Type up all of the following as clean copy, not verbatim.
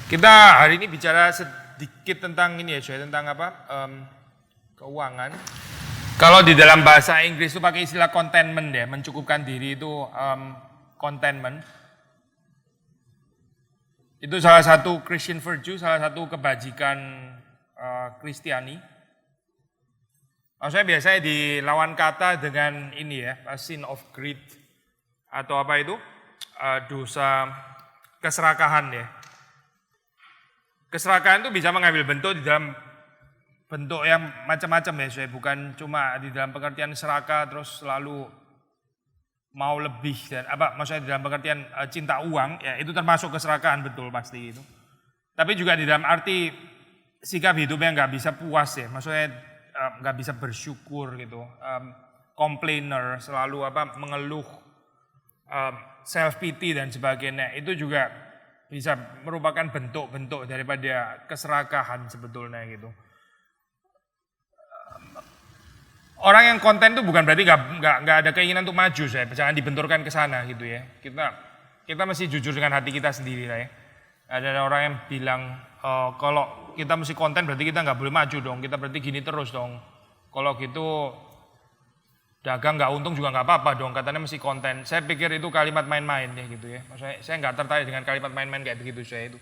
Kita hari ini bicara sedikit tentang ini ya, tentang apa? Keuangan. Kalau di dalam bahasa Inggris itu pakai istilah contentment ya, mencukupkan diri itu contentment. Itu salah satu Christian virtue, salah satu kebajikan Kristiani. Maksudnya biasanya dilawan kata dengan ini ya, sin of greed atau apa itu? Dosa keserakahan ya. Keserakahan itu bisa mengambil bentuk di dalam bentuk yang macam-macam ya, bukan cuma di dalam pengertian serakah terus selalu mau lebih dan apa maksudnya di dalam pengertian cinta uang ya, itu termasuk keserakahan betul pasti itu. Tapi juga di dalam arti sikap hidupnya nggak bisa puas ya, maksudnya nggak bisa bersyukur gitu, complainer, selalu apa mengeluh, self pity dan sebagainya, itu juga bisa merupakan bentuk-bentuk daripada keserakahan sebetulnya gitu. Orang yang konten itu bukan berarti nggak ada keinginan untuk maju, jangan dibenturkan ke sana gitu ya. Kita mesti jujur dengan hati kita sendiri lah ya. Ada orang yang bilang kalau kita mesti konten berarti kita nggak boleh maju dong. Kita berarti gini terus dong. Kalau gitu dagang nggak untung juga nggak apa-apa dong. Katanya mesti konten. Saya pikir itu kalimat main-main ya gitu ya. Maksudnya saya nggak tertarik dengan kalimat main-main kayak begitu saya itu.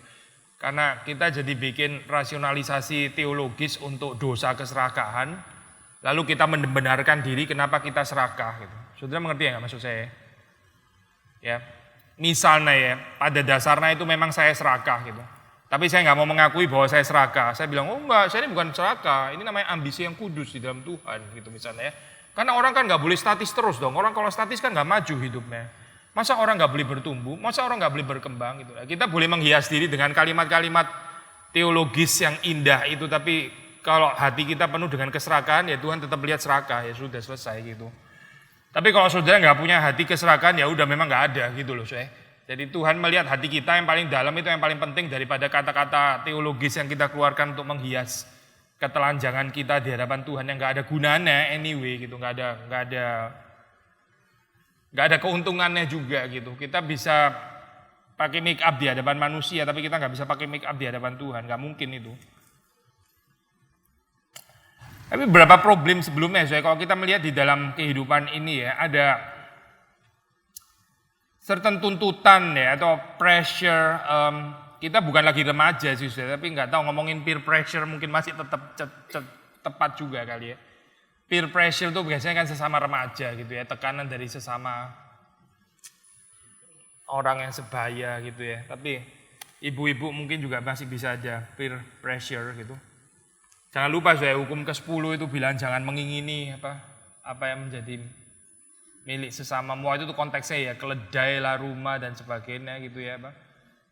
Karena kita jadi bikin rasionalisasi teologis untuk dosa keserakahan, lalu kita membenarkan diri kenapa kita serakah gitu. Saudara mengerti ya nggak maksud saya? Ya, misalnya ya, pada dasarnya itu memang saya serakah gitu. Tapi saya nggak mau mengakui bahwa saya serakah. Saya bilang, oh enggak, saya ini bukan serakah. Ini namanya ambisi yang kudus di dalam Tuhan gitu misalnya ya. Karena orang kan nggak boleh statis terus dong. Orang kalau statis kan nggak maju hidupnya. Masa orang nggak boleh bertumbuh? Masa orang nggak boleh berkembang gitu? Kita boleh menghias diri dengan kalimat-kalimat teologis yang indah itu, tapi kalau hati kita penuh dengan keserakahan, ya Tuhan tetap lihat serakah, ya sudah selesai gitu. Tapi kalau saudara nggak punya hati keserakahan, ya udah memang nggak ada gitu loh saya. Jadi Tuhan melihat hati kita yang paling dalam itu yang paling penting daripada kata-kata teologis yang kita keluarkan untuk menghias ketelanjangan kita di hadapan Tuhan yang nggak ada gunanya anyway gitu, nggak ada keuntungannya juga gitu. Kita bisa pakai make up di hadapan manusia, tapi kita nggak bisa pakai make up di hadapan Tuhan, nggak mungkin itu. Tapi beberapa problem sebelumnya, kalau kita melihat di dalam kehidupan ini ya, ada certain tuntutan ya atau pressure. Kita bukan lagi remaja sih, tapi nggak tahu ngomongin peer pressure mungkin masih tetap tepat juga kali ya. Peer pressure itu biasanya kan sesama remaja gitu ya, tekanan dari sesama orang yang sebaya gitu ya. Tapi ibu-ibu mungkin juga masih bisa ada peer pressure gitu. Jangan lupa hukum ke-10 itu bilang jangan mengingini apa yang menjadi milik sesamamu. Itu tuh konteksnya ya, keledai lah, rumah dan sebagainya gitu ya,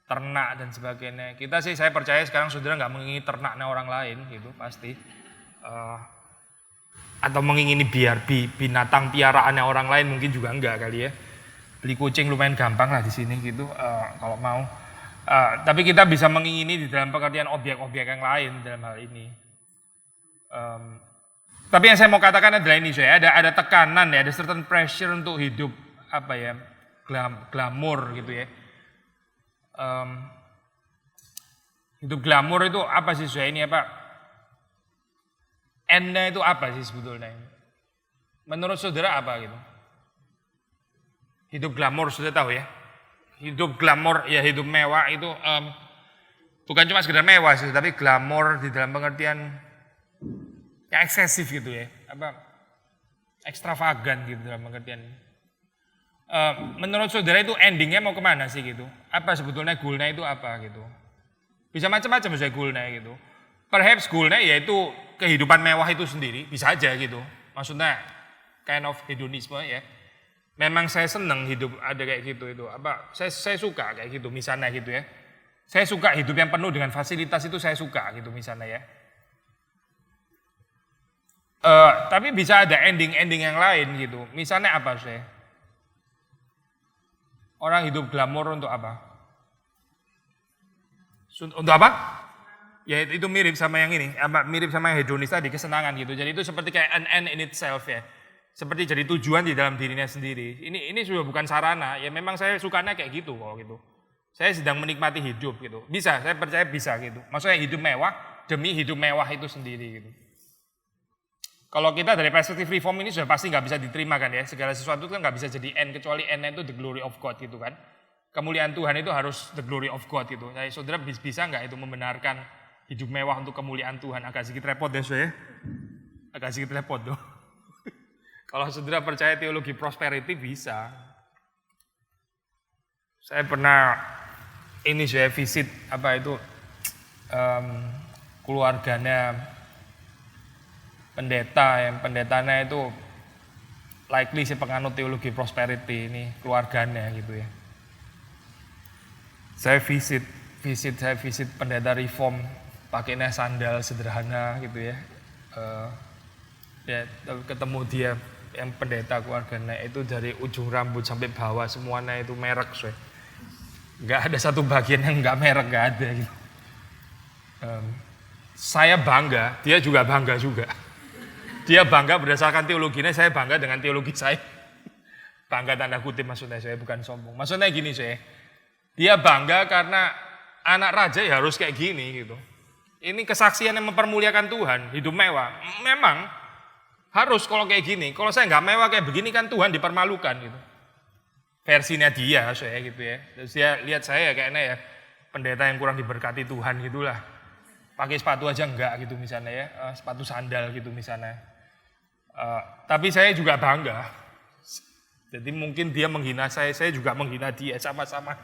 ternak dan sebagainya. Saya percaya sekarang saudara nggak mengingini ternaknya orang lain gitu pasti, atau mengingini binatang piaraannya orang lain mungkin juga enggak kali ya. Beli kucing lumayan gampang lah di sini gitu kalau mau. Tapi kita bisa mengingini di dalam pengertian objek-objek yang lain dalam hal ini. Tapi yang saya mau katakan adalah ini, ada tekanan ya, ada certain pressure untuk hidup glamor gitu ya. Hidup glamor itu apa sih ini endnya itu apa sih sebetulnya? Menurut saudara apa gitu? Hidup glamor sudah tahu ya? Hidup glamor ya, hidup mewah itu bukan cuma sekedar mewah sih, tapi glamor di dalam pengertian yang eksesif gitu ya, ekstravagan gitu dalam pengertian. Menurut saudara itu endingnya mau kemana sih gitu? Apa sebetulnya goalnya itu apa gitu? Bisa macam-macam goalnya gitu. Perhaps goalnya yaitu kehidupan mewah itu sendiri, bisa aja gitu. Maksudnya kind of hedonisme ya. Memang saya senang hidup ada kayak gitu itu. Saya suka kayak gitu misalnya gitu ya. Saya suka hidup yang penuh dengan fasilitas itu, saya suka gitu misalnya ya. Tapi bisa ada ending-ending yang lain gitu. Misalnya apa saya? Orang hidup glamor untuk apa? Untuk apa? Ya itu mirip sama yang ini, mirip sama yang hedonis tadi, kesenangan gitu. Jadi itu seperti kayak an end in itself ya. Seperti jadi tujuan di dalam dirinya sendiri. Ini sudah bukan sarana, ya memang saya sukanya kayak gitu kalau gitu. Saya sedang menikmati hidup gitu. Bisa, saya percaya bisa gitu. Maksudnya hidup mewah demi hidup mewah itu sendiri gitu. Kalau kita dari perspektif reform ini sudah pasti nggak bisa diterima kan ya. Segala sesuatu kan nggak bisa jadi end kecuali end itu the glory of God gitu kan. Kemuliaan Tuhan itu harus the glory of God gitu. Jadi saudara bisa nggak itu membenarkan hidup mewah untuk kemuliaan Tuhan? Agak sedikit repot ya saya. Agak sedikit repot dong. Kalau saudara percaya teologi prosperity bisa. Saya pernah saya visit keluarganya pendeta yang pendetanya itu likely si penganut teologi prosperity ini keluarganya gitu ya. Saya visit pendeta reform pakainya sandal sederhana gitu ya. Ketemu dia yang pendeta keluarganya itu dari ujung rambut sampai bawah semuanya itu merek soalnya. Nggak ada satu bagian yang nggak merek, nggak ada gitu. Saya bangga, dia juga bangga juga. Dia bangga berdasarkan teologinya, saya bangga dengan teologi saya. Bangga tanda kutip maksudnya saya, bukan sombong. Maksudnya gini saya, dia bangga karena anak raja ya harus kayak gini gitu. Ini kesaksian yang mempermuliakan Tuhan, hidup mewah. Memang harus kalau kayak gini, kalau saya nggak mewah kayak begini kan Tuhan dipermalukan gitu. Versinya dia saya gitu ya. Terus dia lihat saya kayaknya ya pendeta yang kurang diberkati Tuhan gitulah. Pakai sepatu aja enggak gitu misalnya ya, sepatu sandal gitu misalnya. Tapi saya juga bangga. Jadi mungkin dia menghina saya juga menghina dia, sama-sama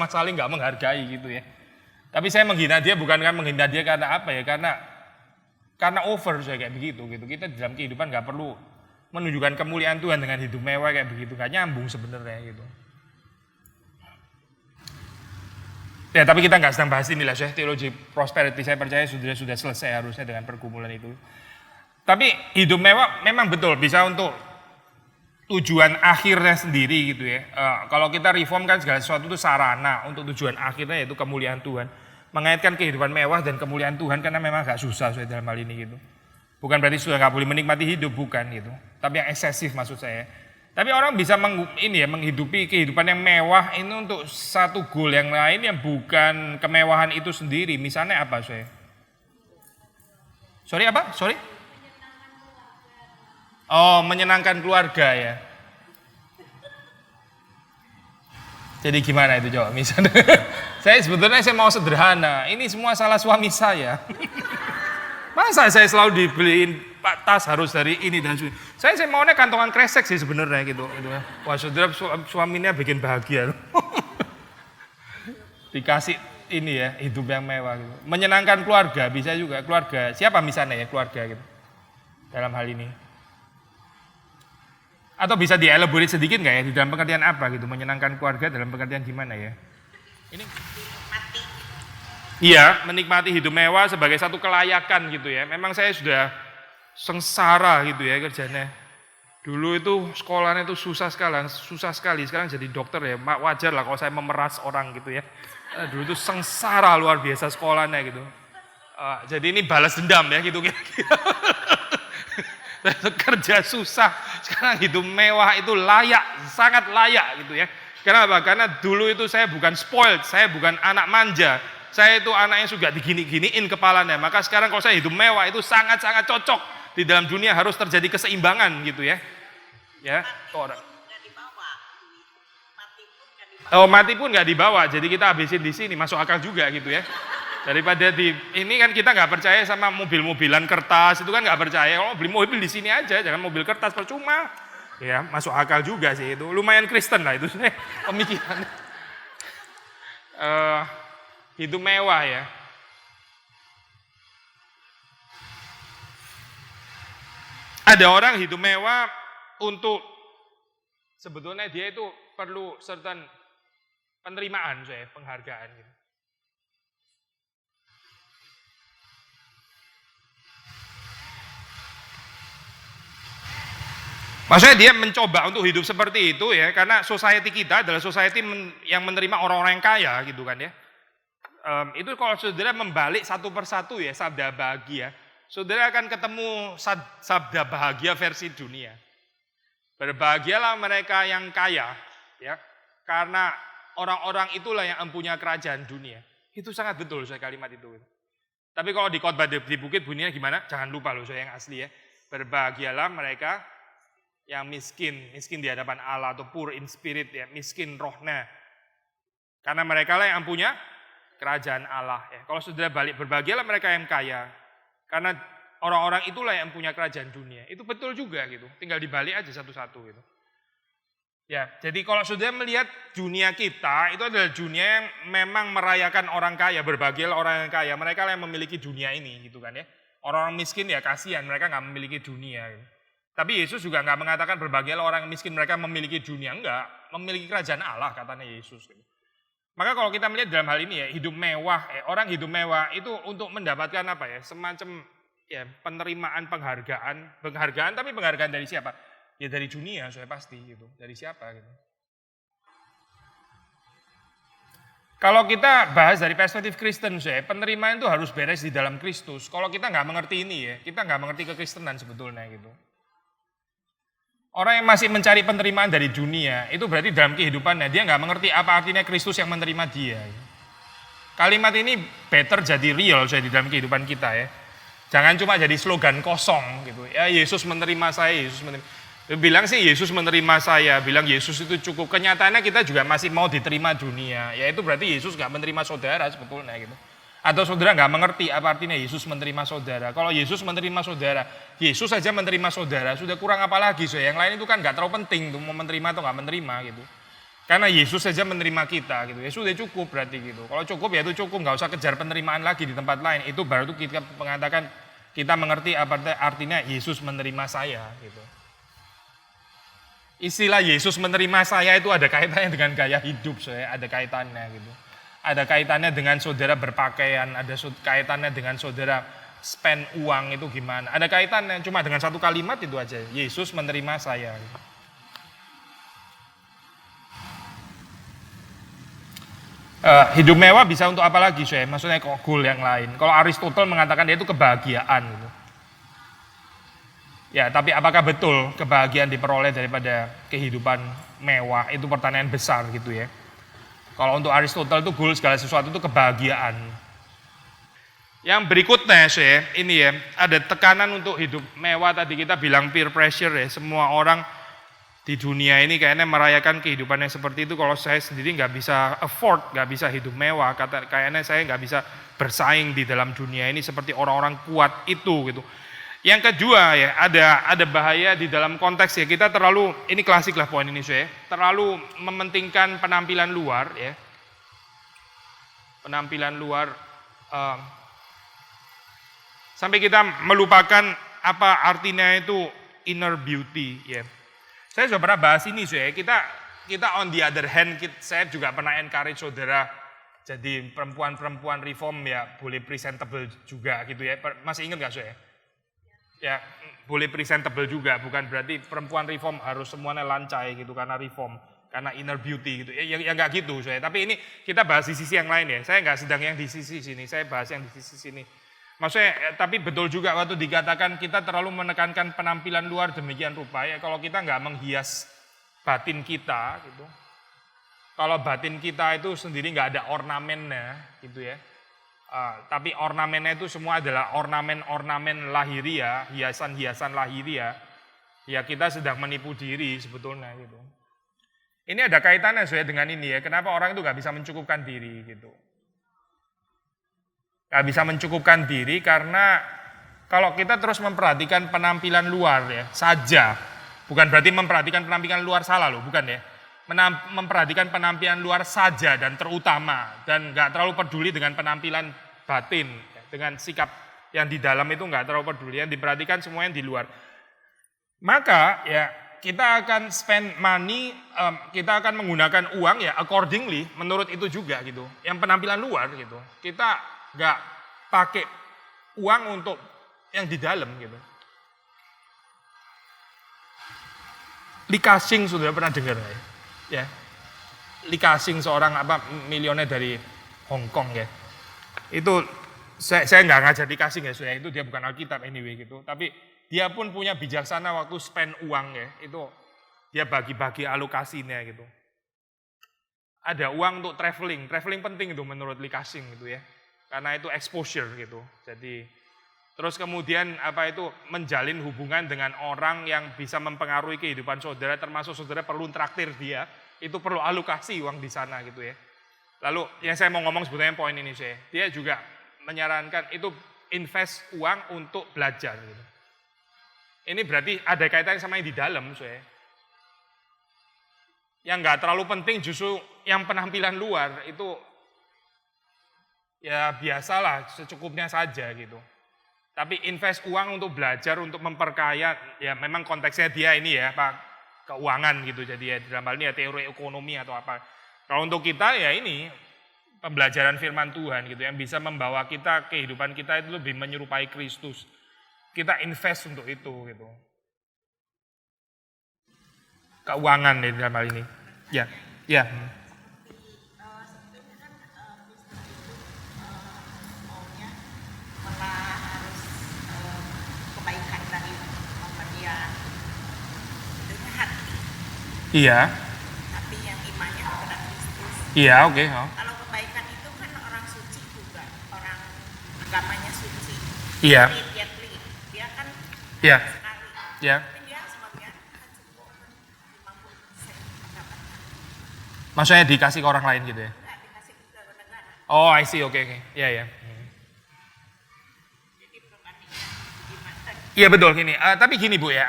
saling nggak menghargai gitu ya. Tapi saya menghina dia bukan kan menghina dia karena apa ya? Karena over saya kayak begitu gitu. Kita dalam kehidupan nggak perlu menunjukkan kemuliaan Tuhan dengan hidup mewah kayak begitu, nggak nyambung sebenarnya gitu. Ya tapi kita nggak sedang bahas inilah saya teologi prosperity, saya percaya sudah selesai harusnya dengan pergumulan itu. Tapi hidup mewah memang betul bisa untuk tujuan akhirnya sendiri gitu ya. Kalau kita reform kan segala sesuatu itu sarana untuk tujuan akhirnya yaitu kemuliaan Tuhan. Mengaitkan kehidupan mewah dan kemuliaan Tuhan karena memang agak susah saya dalam hal ini gitu. Bukan berarti sudah nggak boleh menikmati hidup, bukan gitu. Tapi yang eksesif maksud saya. Tapi orang bisa menghidupi kehidupan yang mewah ini untuk satu goal yang lain yang bukan kemewahan itu sendiri. Misalnya apa saya? Sorry? Oh, menyenangkan keluarga ya. Jadi gimana itu coba misalnya? Saya mau sederhana. Ini semua salah suami saya. Masa saya selalu dibeliin tas harus dari ini dan itu. Saya maunya kantongan kresek sih sebenarnya gitu. Wah saudara suaminya bikin bahagia. Dikasih ini ya hidup yang mewah gitu. Menyenangkan keluarga bisa juga keluarga. Siapa misalnya ya keluarga gitu dalam hal ini? Atau bisa dielaborate sedikit nggak ya di dalam pengertian apa gitu? Menyenangkan keluarga dalam pengertian gimana ya? Ini iya, menikmati hidup mewah sebagai satu kelayakan gitu ya. Memang saya sudah sengsara gitu ya kerjanya. Dulu itu sekolahnya itu susah sekali. Sekarang jadi dokter ya, wajar lah kalau saya memeras orang gitu ya. Dulu itu sengsara luar biasa sekolahnya gitu. Jadi ini balas dendam ya gitu kira-kira. Kerja susah, sekarang hidup mewah itu layak, sangat layak gitu ya. Kenapa? Karena dulu itu saya bukan spoiled, saya bukan anak manja. Saya itu anaknya juga digini-giniin kepalanya. Maka sekarang kalau saya hidup mewah itu sangat-sangat cocok. Di dalam dunia harus terjadi keseimbangan gitu ya. Ya, mati pun nggak dibawa. Jadi kita habisin di sini, masuk akal juga gitu ya. Daripada ini kan kita nggak percaya sama mobil-mobilan kertas, itu kan nggak percaya. Kalau beli mobil di sini aja, jangan mobil kertas percuma. Ya, masuk akal juga sih itu. Lumayan Kristen lah itu pemikiran. Hidup mewah ya. Ada orang hidup mewah untuk sebetulnya dia itu perlu certain penerimaan, penghargaan gitu. Maksudnya dia mencoba untuk hidup seperti itu ya, karena society kita adalah society yang menerima orang-orang yang kaya gitu kan ya. Itu kalau saudara membalik satu persatu ya sabda bahagia, saudara akan ketemu sabda bahagia versi dunia. Berbahagialah mereka yang kaya ya, karena orang-orang itulah yang empunya kerajaan dunia. Itu sangat betul saya kalimat itu. Tapi kalau di khotbah di bukit bunyinya gimana? Jangan lupa loh saya yang asli ya. Berbahagialah mereka yang miskin di hadapan Allah atau poor in spirit ya, miskin rohnya. Karena mereka lah yang punya kerajaan Allah ya. Kalau saudara balik, berbahagialah mereka yang kaya. Karena orang-orang itulah yang punya kerajaan dunia. Itu betul juga gitu. Tinggal dibalik aja satu-satu gitu. Ya, jadi kalau saudara melihat dunia kita, itu adalah dunia yang memang merayakan orang kaya, berbahagialah orang yang kaya. Mereka lah yang memiliki dunia ini gitu kan ya. Orang-orang miskin ya kasihan, mereka nggak memiliki dunia. Gitu. Tapi Yesus juga nggak mengatakan berbahagialah orang miskin, mereka memiliki dunia. Enggak, memiliki kerajaan Allah katanya Yesus. Gitu. Maka kalau kita melihat dalam hal ini ya, hidup mewah, orang hidup mewah itu untuk mendapatkan apa ya, semacam ya penerimaan penghargaan, tapi penghargaan dari siapa? Ya dari dunia, saya pasti gitu. Dari siapa gitu. Kalau kita bahas dari perspektif Kristen, penerimaan itu harus beres di dalam Kristus. Kalau kita nggak mengerti ini ya, kita nggak mengerti kekristenan sebetulnya gitu. Orang yang masih mencari penerimaan dari dunia, itu berarti dalam kehidupannya, dia nggak mengerti apa artinya Kristus yang menerima dia. Kalimat ini better jadi real di dalam kehidupan kita ya. Jangan cuma jadi slogan kosong gitu. Ya Yesus menerima saya, Yesus menerima. Bilang sih Yesus menerima saya, bilang Yesus itu cukup. Kenyataannya kita juga masih mau diterima dunia. Ya itu berarti Yesus nggak menerima saudara sebetulnya gitu. Atau saudara nggak mengerti apa artinya Yesus menerima saudara. Kalau Yesus menerima saudara, Yesus saja menerima saudara, sudah kurang apa lagi. Yang lain itu kan nggak terlalu penting tuh mau menerima atau nggak menerima gitu. Karena Yesus saja menerima kita gitu. Ya sudah cukup berarti gitu. Kalau cukup ya itu cukup, nggak usah kejar penerimaan lagi di tempat lain. Itu baru kita mengatakan kita mengerti apa artinya Yesus menerima saya gitu. Istilah Yesus menerima saya itu ada kaitannya dengan gaya hidup, ada kaitannya gitu. Ada kaitannya dengan saudara berpakaian, ada kaitannya dengan saudara spend uang itu gimana. Ada kaitannya cuma dengan satu kalimat itu aja, Yesus menerima saya. Hidup mewah bisa untuk apa lagi, maksudnya kok goal yang lain. Kalau Aristotle mengatakan dia itu kebahagiaan gitu. Ya, tapi apakah betul kebahagiaan diperoleh daripada kehidupan mewah? Itu pertanyaan besar gitu ya. Kalau untuk Aristotle itu goal segala sesuatu itu kebahagiaan. Yang berikutnya ini ya, ada tekanan untuk hidup mewah. Tadi kita bilang peer pressure ya, semua orang di dunia ini kayaknya merayakan kehidupannya seperti itu. Kalau saya sendiri nggak bisa afford, nggak bisa hidup mewah, kayaknya saya nggak bisa bersaing di dalam dunia ini seperti orang-orang kuat itu gitu. Yang kedua ya, ada bahaya di dalam konteks ya, kita terlalu, ini klasik lah poin ini terlalu mementingkan penampilan luar ya. Penampilan luar sampai kita melupakan apa artinya itu inner beauty ya. Saya sudah pernah bahas ini kita on the other hand, saya juga pernah encourage saudara jadi perempuan-perempuan reform ya, boleh presentable juga gitu ya. Masih ingat nggak Ya, boleh presentable juga, bukan berarti perempuan reform harus semuanya lancai gitu karena reform, karena inner beauty gitu. Ya enggak gitu tapi ini kita bahas di sisi yang lain ya. Saya enggak sedang yang di sisi sini, saya bahas yang di sisi sini. Maksudnya tapi betul juga waktu dikatakan kita terlalu menekankan penampilan luar demikian rupa ya, kalau kita enggak menghias batin kita gitu. Kalau batin kita itu sendiri enggak ada ornamennya gitu ya. Tapi ornamennya itu semua adalah ornamen-ornamen lahiriah, hiasan-hiasan lahiriah. Ya kita sedang menipu diri sebetulnya gitu. Ini ada kaitannya dengan ini ya. Kenapa orang itu nggak bisa mencukupkan diri gitu? Nggak bisa mencukupkan diri karena kalau kita terus memperhatikan penampilan luar ya saja, bukan berarti memperhatikan penampilan luar salah loh, bukan ya. Memperhatikan penampilan luar saja dan terutama dan nggak terlalu peduli dengan penampilan batin, dengan sikap yang di dalam itu nggak terlalu peduli, yang diperhatikan semuanya di luar. Maka ya kita akan spend money, kita akan menggunakan uang ya accordingly menurut itu juga gitu. Yang penampilan luar gitu, kita nggak pakai uang untuk yang di dalam gitu. Lee Ka-shing sudah pernah dengar ya? Lee Ka-shing seorang milioner dari Hong Kong ya. Itu saya nggak ngajar Lee Ka-shing ya, itu dia bukan Alkitab anyway gitu. Tapi dia pun punya bijaksana waktu spend uang ya, itu dia bagi-bagi alokasinya gitu. ada uang untuk traveling. Traveling penting itu menurut Lee Ka-shing gitu ya. Karena itu exposure gitu. Jadi terus kemudian menjalin hubungan dengan orang yang bisa mempengaruhi kehidupan saudara, termasuk saudara perlu traktir dia, itu perlu alokasi uang di sana gitu ya. Lalu yang saya mau ngomong sebetulnya poin ini dia juga menyarankan itu invest uang untuk belajar gitu. Ini berarti ada kaitannya sama yang di dalam Yang nggak terlalu penting justru yang penampilan luar itu ya biasalah secukupnya saja gitu. Tapi invest uang untuk belajar, untuk memperkaya, ya memang konteksnya dia ini ya Pak, keuangan gitu. Jadi ya dalam hal ini ya teori ekonomi atau apa. Kalau untuk kita ya ini pembelajaran firman Tuhan gitu yang bisa membawa kita, kehidupan kita itu lebih menyerupai Kristus. Kita invest untuk itu gitu. Keuangan di dalam hal ini. Ya. Sebetulnya kan Kristen itu maunya malah harus kebaikan dari dia sebetulnya hati. Iya. Tapi yang imannya kepada Kristus. Iya, oke. Kalau kebaikan itu kan orang suci juga, orang agamanya suci. Iya. Dia kan Iya. sekali. Iya. Tapi dia sebagian kan cukup 50% pendapatnya. Maksudnya dikasih ke orang lain gitu ya? Enggak dikasih ke negara. Oh, I see, oke. Iya. Jadi perbandingan iman tadi. Iya betul gini. Tapi gini Bu ya,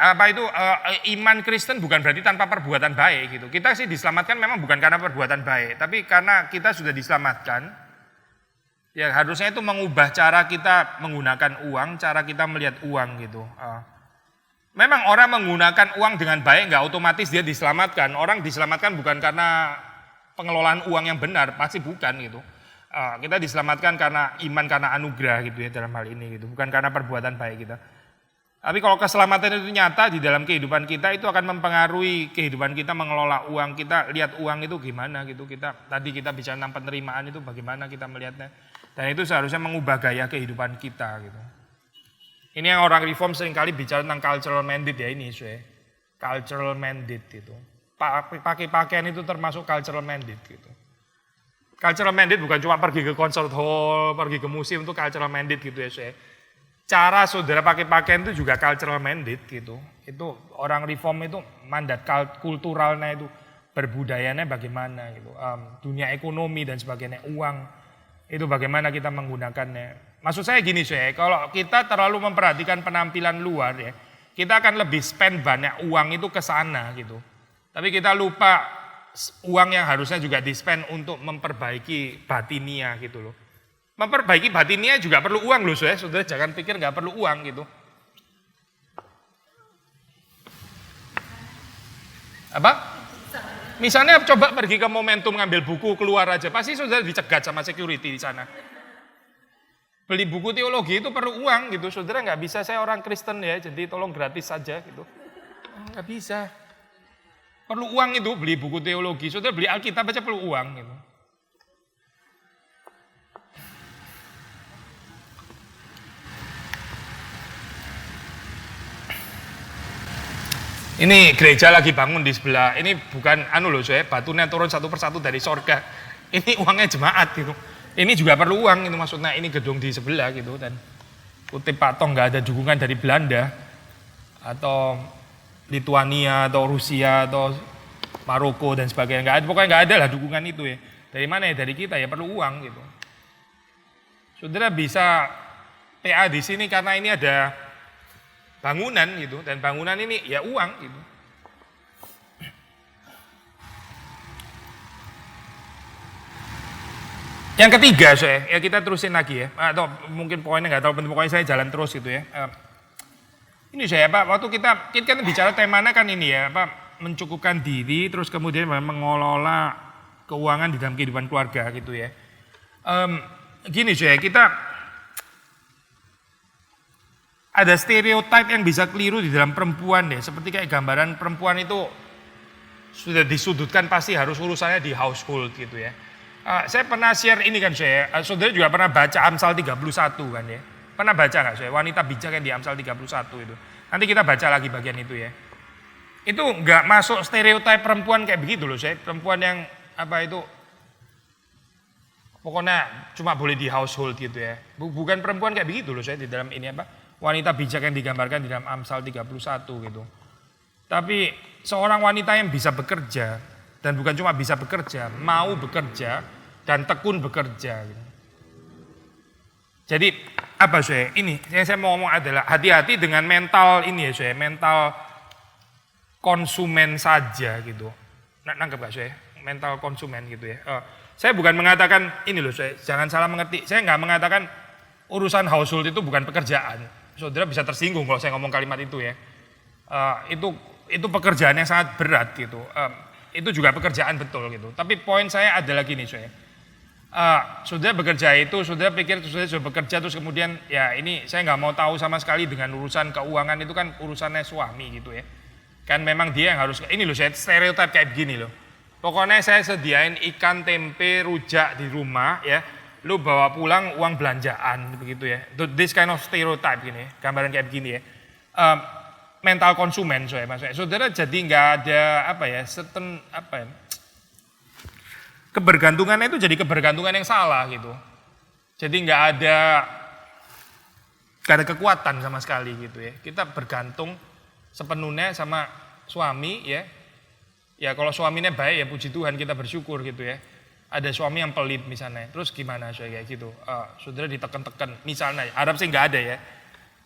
iman Kristen bukan berarti tanpa perbuatan baik gitu. Kita sih diselamatkan memang bukan karena perbuatan baik, tapi karena kita sudah diselamatkan. Ya harusnya itu mengubah cara kita menggunakan uang, cara kita melihat uang gitu. Memang orang menggunakan uang dengan baik nggak otomatis dia diselamatkan. Orang diselamatkan bukan karena pengelolaan uang yang benar, pasti bukan gitu. Kita diselamatkan karena iman, karena anugerah gitu ya dalam hal ini gitu, bukan karena perbuatan baik kita. Tapi kalau keselamatan itu nyata di dalam kehidupan kita, itu akan mempengaruhi kehidupan kita mengelola uang kita, lihat uang itu gimana gitu. Tadi kita bicara tentang penerimaan itu bagaimana kita melihatnya. Dan itu seharusnya mengubah gaya kehidupan kita gitu. Ini yang orang reform seringkali bicara tentang cultural mandate ya ini cultural mandate itu. Pakai pakaian itu termasuk cultural mandate gitu. Cultural mandate bukan cuma pergi ke concert hall, pergi ke museum itu cultural mandate gitu ya Cara saudara pakai pakaian itu juga cultural mandate gitu. Itu orang reform itu mandat kulturalnya itu, berbudayanya bagaimana gitu. Dunia ekonomi dan sebagainya, uang itu bagaimana kita menggunakannya. Maksud saya gini kalau kita terlalu memperhatikan penampilan luar ya, kita akan lebih spend banyak uang itu ke sana gitu. Tapi kita lupa uang yang harusnya juga di-spend untuk memperbaiki batinia gitu loh. Memperbaiki batinia juga perlu uang loh saudara jangan pikir nggak perlu uang gitu. Apa? Misalnya coba pergi ke Momentum ngambil buku keluar aja, pasti saudara dicegat sama security di sana. Beli buku teologi itu perlu uang gitu, saudara nggak bisa saya orang Kristen ya, jadi tolong gratis saja gitu. Nggak bisa. Perlu uang itu beli buku teologi, saudara beli Alkitab aja perlu uang gitu. Ini gereja lagi bangun di sebelah. Ini bukan batunya turun satu persatu dari sorga. Ini uangnya jemaat gitu. Ini juga perlu uang itu maksudnya. Ini gedung di sebelah gitu dan kutip Pak Tong nggak ada dukungan dari Belanda atau Lituania atau Rusia atau Maroko dan sebagainya. Nggak ada, pokoknya nggak ada lah dukungan itu ya. Dari mana ya? Dari kita ya perlu uang gitu. Saudara bisa PA di sini karena ini ada bangunan gitu, dan bangunan ini ya uang gitu. Yang ketiga ya kita terusin lagi ya, atau mungkin poinnya nggak tahu penting, pokoknya saya jalan terus gitu ya. Ini Pak, waktu kita bicara temanya kan ini ya, mencukupkan diri, terus kemudian mengelola keuangan di dalam kehidupan keluarga gitu ya. Gini kita ada stereotip yang bisa keliru di dalam perempuan deh, seperti kayak gambaran perempuan itu sudah disudutkan pasti harus urusannya di household gitu ya. Saya pernah share ini kan saudara juga pernah baca Amsal 31 kan ya. Pernah baca nggak wanita bijak yang di Amsal 31 itu. Nanti kita baca lagi bagian itu ya. Itu nggak masuk stereotip perempuan kayak begitu loh perempuan yang Pokoknya cuma boleh di household gitu ya. Bukan perempuan kayak begitu loh saya di dalam ini apa. Wanita bijak yang digambarkan di dalam Amsal 31 gitu. Tapi seorang wanita yang bisa bekerja dan bukan cuma bisa bekerja, mau bekerja dan tekun bekerja gitu. Jadi apa saya? Ini yang saya mau ngomong adalah hati-hati dengan mental ini ya saya, mental konsumen saja gitu. Nangkep gak saya? Mental konsumen gitu ya. Saya bukan mengatakan ini loh saya, jangan salah mengerti. Saya nggak mengatakan urusan household itu bukan pekerjaan. Saudara bisa tersinggung kalau saya ngomong kalimat itu ya. Itu pekerjaan yang sangat berat gitu. Itu juga pekerjaan betul gitu. Tapi poin saya adalah gini saya. Saudara bekerja itu, saudara pikir saudara sudah bekerja terus kemudian ya ini saya nggak mau tahu sama sekali dengan urusan keuangan itu kan urusannya suami gitu ya. Kan memang dia yang harus, ini loh saya stereotip kayak begini loh. Pokoknya saya sediain ikan, tempe, rujak di rumah ya. Lu bawa pulang uang belanjaan begitu ya. This kind of stereotype gini, gambaran kayak begini ya. Mental konsumen maksudnya. Saudara jadi nggak ada apa ya, kebergantungannya itu jadi kebergantungan yang salah gitu. Jadi nggak ada kekuatan sama sekali gitu ya. Kita bergantung sepenuhnya sama suami ya. Ya kalau suaminya baik ya puji Tuhan kita bersyukur gitu ya. Ada suami yang pelit misalnya, terus gimana saya kayak gitu. Saudara ditekan-tekan misalnya, harap sih nggak ada ya.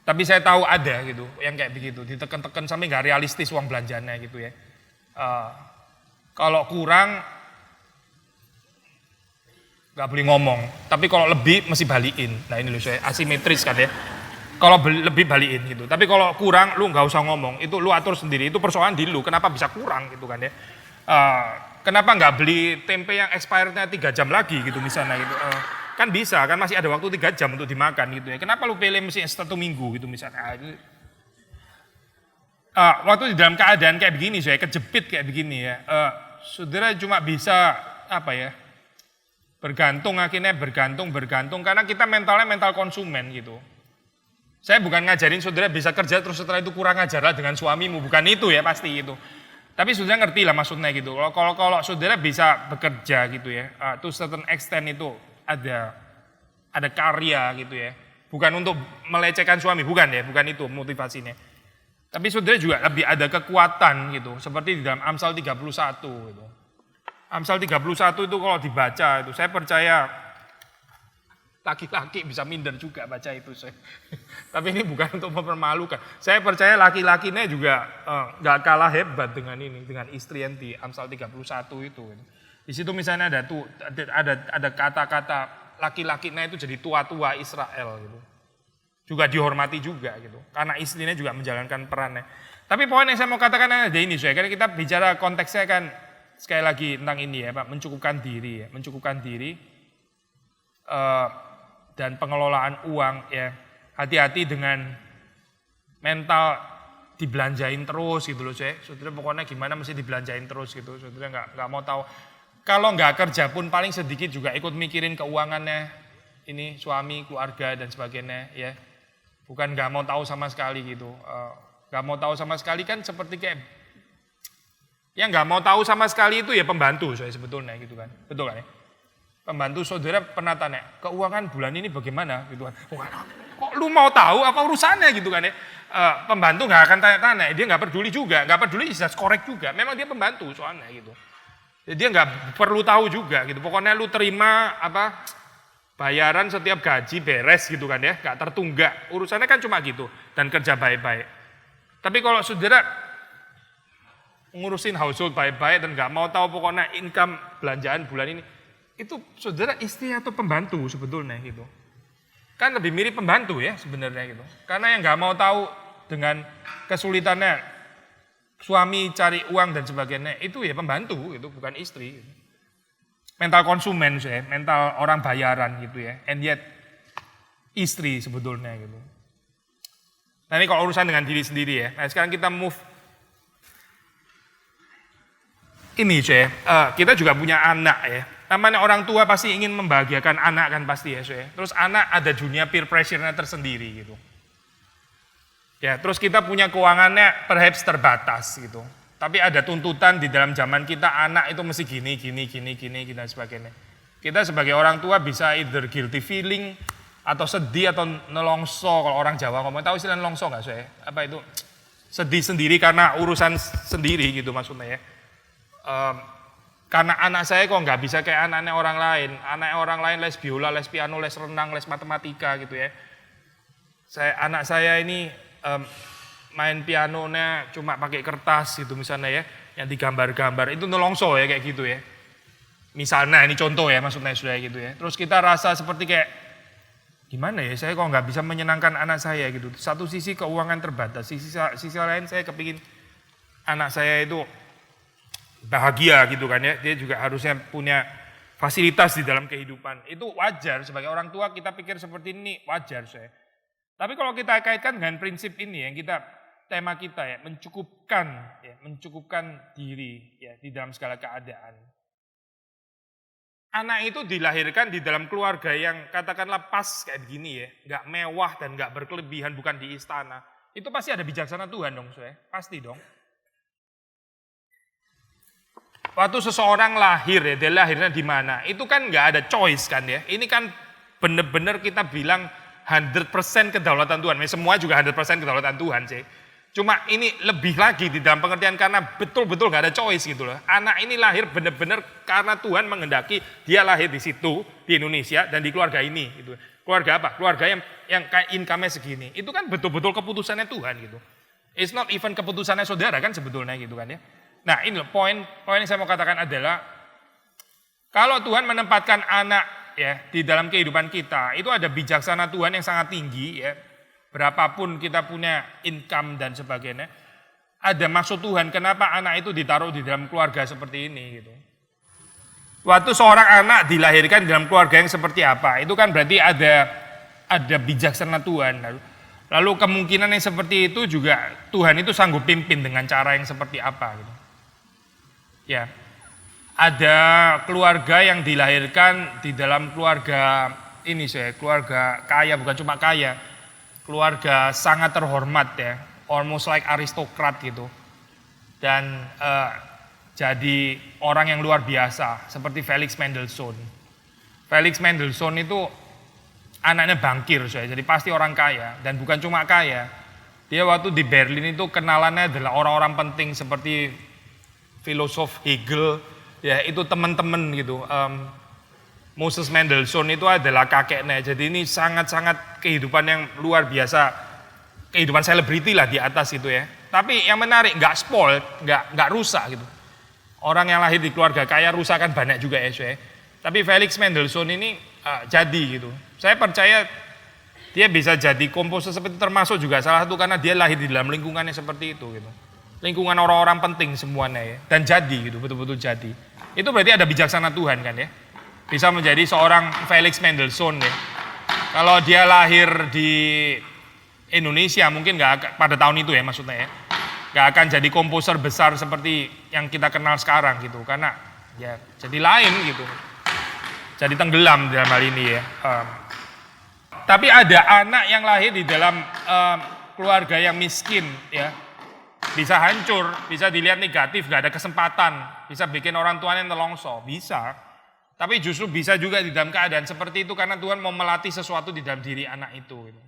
Tapi saya tahu ada gitu, yang kayak begitu. Ditekan-tekan sampai nggak realistis uang belanjanya gitu ya. Kalau kurang nggak boleh ngomong, tapi kalau lebih mesti balikin. Nah ini loh saya asimetris kan ya. Kalau lebih balikin gitu. Tapi kalau kurang lu nggak usah ngomong. Itu lu atur sendiri. Itu persoalan di lu. Kenapa bisa kurang gitu kan ya? Kenapa nggak beli tempe yang expirednya 3 jam lagi gitu misalnya gitu? Kan bisa kan masih ada waktu 3 jam untuk dimakan gitu ya. Kenapa lu pilih mesti 1 minggu gitu misalnya? Waktu di dalam keadaan kayak begini saya kejepit kayak begini ya. Saudara cuma bisa apa ya? Bergantung akhirnya bergantung karena kita mentalnya mental konsumen gitu. Saya bukan ngajarin saudara bisa kerja terus setelah itu kurang ajarlah dengan suamimu, bukan itu ya pasti itu. Tapi saudara ngerti lah maksudnya gitu. Kalau saudara bisa bekerja gitu ya, to certain extent itu ada karya gitu ya. Bukan untuk melecehkan suami, bukan ya, bukan itu motivasinya. Tapi saudara juga lebih ada kekuatan gitu, seperti di dalam Amsal 31 gitu. Amsal 31 itu kalau dibaca itu saya percaya laki-laki bisa minder juga baca itu saya. Tapi ini bukan untuk mempermalukan. Saya percaya laki-lakinya juga nggak kalah hebat dengan ini, dengan istri yang di Amsal 31 itu. Di situ misalnya ada kata-kata laki-lakinya itu jadi tua-tua Israel gitu. Juga dihormati juga gitu. Karena istrinya juga menjalankan perannya. Tapi poin yang saya mau katakan ada ini saya. Karena kita bicara konteksnya kan sekali lagi tentang ini ya Pak, mencukupkan diri ya, mencukupkan diri. Dan pengelolaan uang ya, hati-hati dengan mental dibelanjain terus gitu loh saya. Saudara pokoknya gimana mesti dibelanjain terus gitu. Saudara nggak mau tahu. Kalau nggak kerja pun paling sedikit juga ikut mikirin keuangannya ini suami, keluarga dan sebagainya ya. Bukan nggak mau tahu sama sekali gitu. Nggak mau tahu sama sekali kan seperti kayak yang nggak mau tahu sama sekali itu ya pembantu saya sebetulnya gitu kan. Betul kan ya? Pembantu saudara pernah tanya, keuangan bulan ini bagaimana gitu kan. Kok lu mau tahu apa urusannya gitu kan ya. Pembantu nggak akan tanya-tanya, dia nggak peduli juga, nggak peduli just korek juga. Memang dia pembantu soalnya gitu. Jadi dia nggak perlu tahu juga gitu. Pokoknya lu terima apa bayaran setiap gaji beres gitu kan ya, nggak tertunggak. Urusannya kan cuma gitu dan kerja baik-baik. Tapi kalau saudara ngurusin household baik-baik dan nggak mau tahu pokoknya income belanjaan bulan ini, itu saudara istri atau pembantu sebetulnya gitu. Kan lebih mirip pembantu ya sebenarnya gitu. Karena yang nggak mau tahu dengan kesulitannya suami cari uang dan sebagainya itu ya pembantu itu bukan istri. Mental konsumen saya, mental orang bayaran gitu ya. And yet istri sebetulnya gitu. Nah ini kalau urusan dengan diri sendiri ya. Nah sekarang kita move. Ini saya, kita juga punya anak ya. Namanya orang tua pasti ingin membahagiakan anak kan pasti ya saya. Terus anak ada dunia peer pressure-nya tersendiri gitu. Ya, terus kita punya keuangannya perhaps terbatas gitu. Tapi ada tuntutan di dalam zaman kita anak itu mesti gini dan sebagainya. Kita sebagai orang tua bisa either guilty feeling atau sedih atau nelongso, kalau orang Jawa ngomong, tahu istilah nelongso nggak saya? Apa itu? Sedih sendiri karena urusan sendiri gitu maksudnya ya. Karena anak saya kok nggak bisa kayak anaknya orang lain. Anaknya orang lain les biola, les piano, les renang, les matematika gitu ya. Anak saya ini main pianonya cuma pakai kertas gitu misalnya ya, yang digambar-gambar, itu nelongso ya kayak gitu ya. Misalnya ini contoh ya maksudnya sudah gitu ya. Terus kita rasa seperti kayak gimana ya, saya kok nggak bisa menyenangkan anak saya gitu. Satu sisi keuangan terbatas, sisi lain saya kepingin anak saya itu bahagia gitu kan ya. Dia juga harusnya punya fasilitas di dalam kehidupan. Itu wajar sebagai orang tua kita pikir seperti ini wajar saya. Tapi kalau kita kaitkan dengan prinsip ini yang tema kita ya, mencukupkan diri ya di dalam segala keadaan. Anak itu dilahirkan di dalam keluarga yang katakanlah pas kayak begini ya, nggak mewah dan nggak berkelebihan, bukan di istana. Itu pasti ada bijaksana Tuhan dong, saya pasti dong. Waktu seseorang lahir ya, dia lahirnya di mana? Itu kan nggak ada choice kan ya. Ini kan benar-benar kita bilang 100% kedaulatan Tuhan. Semua juga 100% kedaulatan Tuhan sih. Cuma ini lebih lagi di dalam pengertian karena betul-betul gak ada choice gitu loh. Anak ini lahir benar-benar karena Tuhan menghendaki dia lahir di situ, di Indonesia dan di keluarga ini. Gitu. Keluarga apa? Keluarga yang kayak income-nya segini. Itu kan betul-betul keputusannya Tuhan gitu. It's not even keputusannya saudara kan sebetulnya gitu kan ya. Nah ini loh poin yang saya mau katakan adalah kalau Tuhan menempatkan anak ya di dalam kehidupan kita, itu ada bijaksana Tuhan yang sangat tinggi ya. Berapapun kita punya income dan sebagainya, ada maksud Tuhan kenapa anak itu ditaruh di dalam keluarga seperti ini gitu. Waktu seorang anak dilahirkan di dalam keluarga yang seperti apa, itu kan berarti ada bijaksana Tuhan. Lalu kemungkinan yang seperti itu juga Tuhan itu sanggup pimpin dengan cara yang seperti apa gitu. Ya, ada keluarga yang dilahirkan di dalam keluarga ini keluarga kaya, bukan cuma kaya. Keluarga sangat terhormat ya, almost like aristokrat gitu. Dan jadi orang yang luar biasa, seperti Felix Mendelssohn. Felix Mendelssohn itu anaknya bankir, jadi pasti orang kaya. Dan bukan cuma kaya, dia waktu di Berlin itu kenalannya adalah orang-orang penting seperti filosof Hegel, ya itu teman-teman gitu. Moses Mendelssohn itu adalah kakeknya, jadi ini sangat-sangat kehidupan yang luar biasa, kehidupan selebriti lah di atas itu ya. Tapi yang menarik, nggak spoiled, nggak rusak gitu. Orang yang lahir di keluarga kaya rusak kan banyak juga ya. Tapi Felix Mendelssohn ini jadi gitu. Saya percaya dia bisa jadi komposer seperti termasuk juga salah satu karena dia lahir di dalam lingkungannya seperti itu gitu. Lingkungan orang-orang penting semuanya ya, dan jadi gitu, betul-betul jadi. Itu berarti ada bijaksana Tuhan kan ya. Bisa menjadi seorang Felix Mendelssohn ya. Kalau dia lahir di Indonesia mungkin nggak pada tahun itu ya maksudnya ya, nggak akan jadi komposer besar seperti yang kita kenal sekarang gitu, karena ya jadi lain gitu, jadi tenggelam dalam hal ini ya. Tapi ada anak yang lahir di dalam keluarga yang miskin ya, bisa hancur, bisa dilihat negatif, nggak ada kesempatan, bisa bikin orang tuanya nelongso, bisa. Tapi justru bisa juga di dalam keadaan seperti itu karena Tuhan mau melatih sesuatu di dalam diri anak itu. Gitu.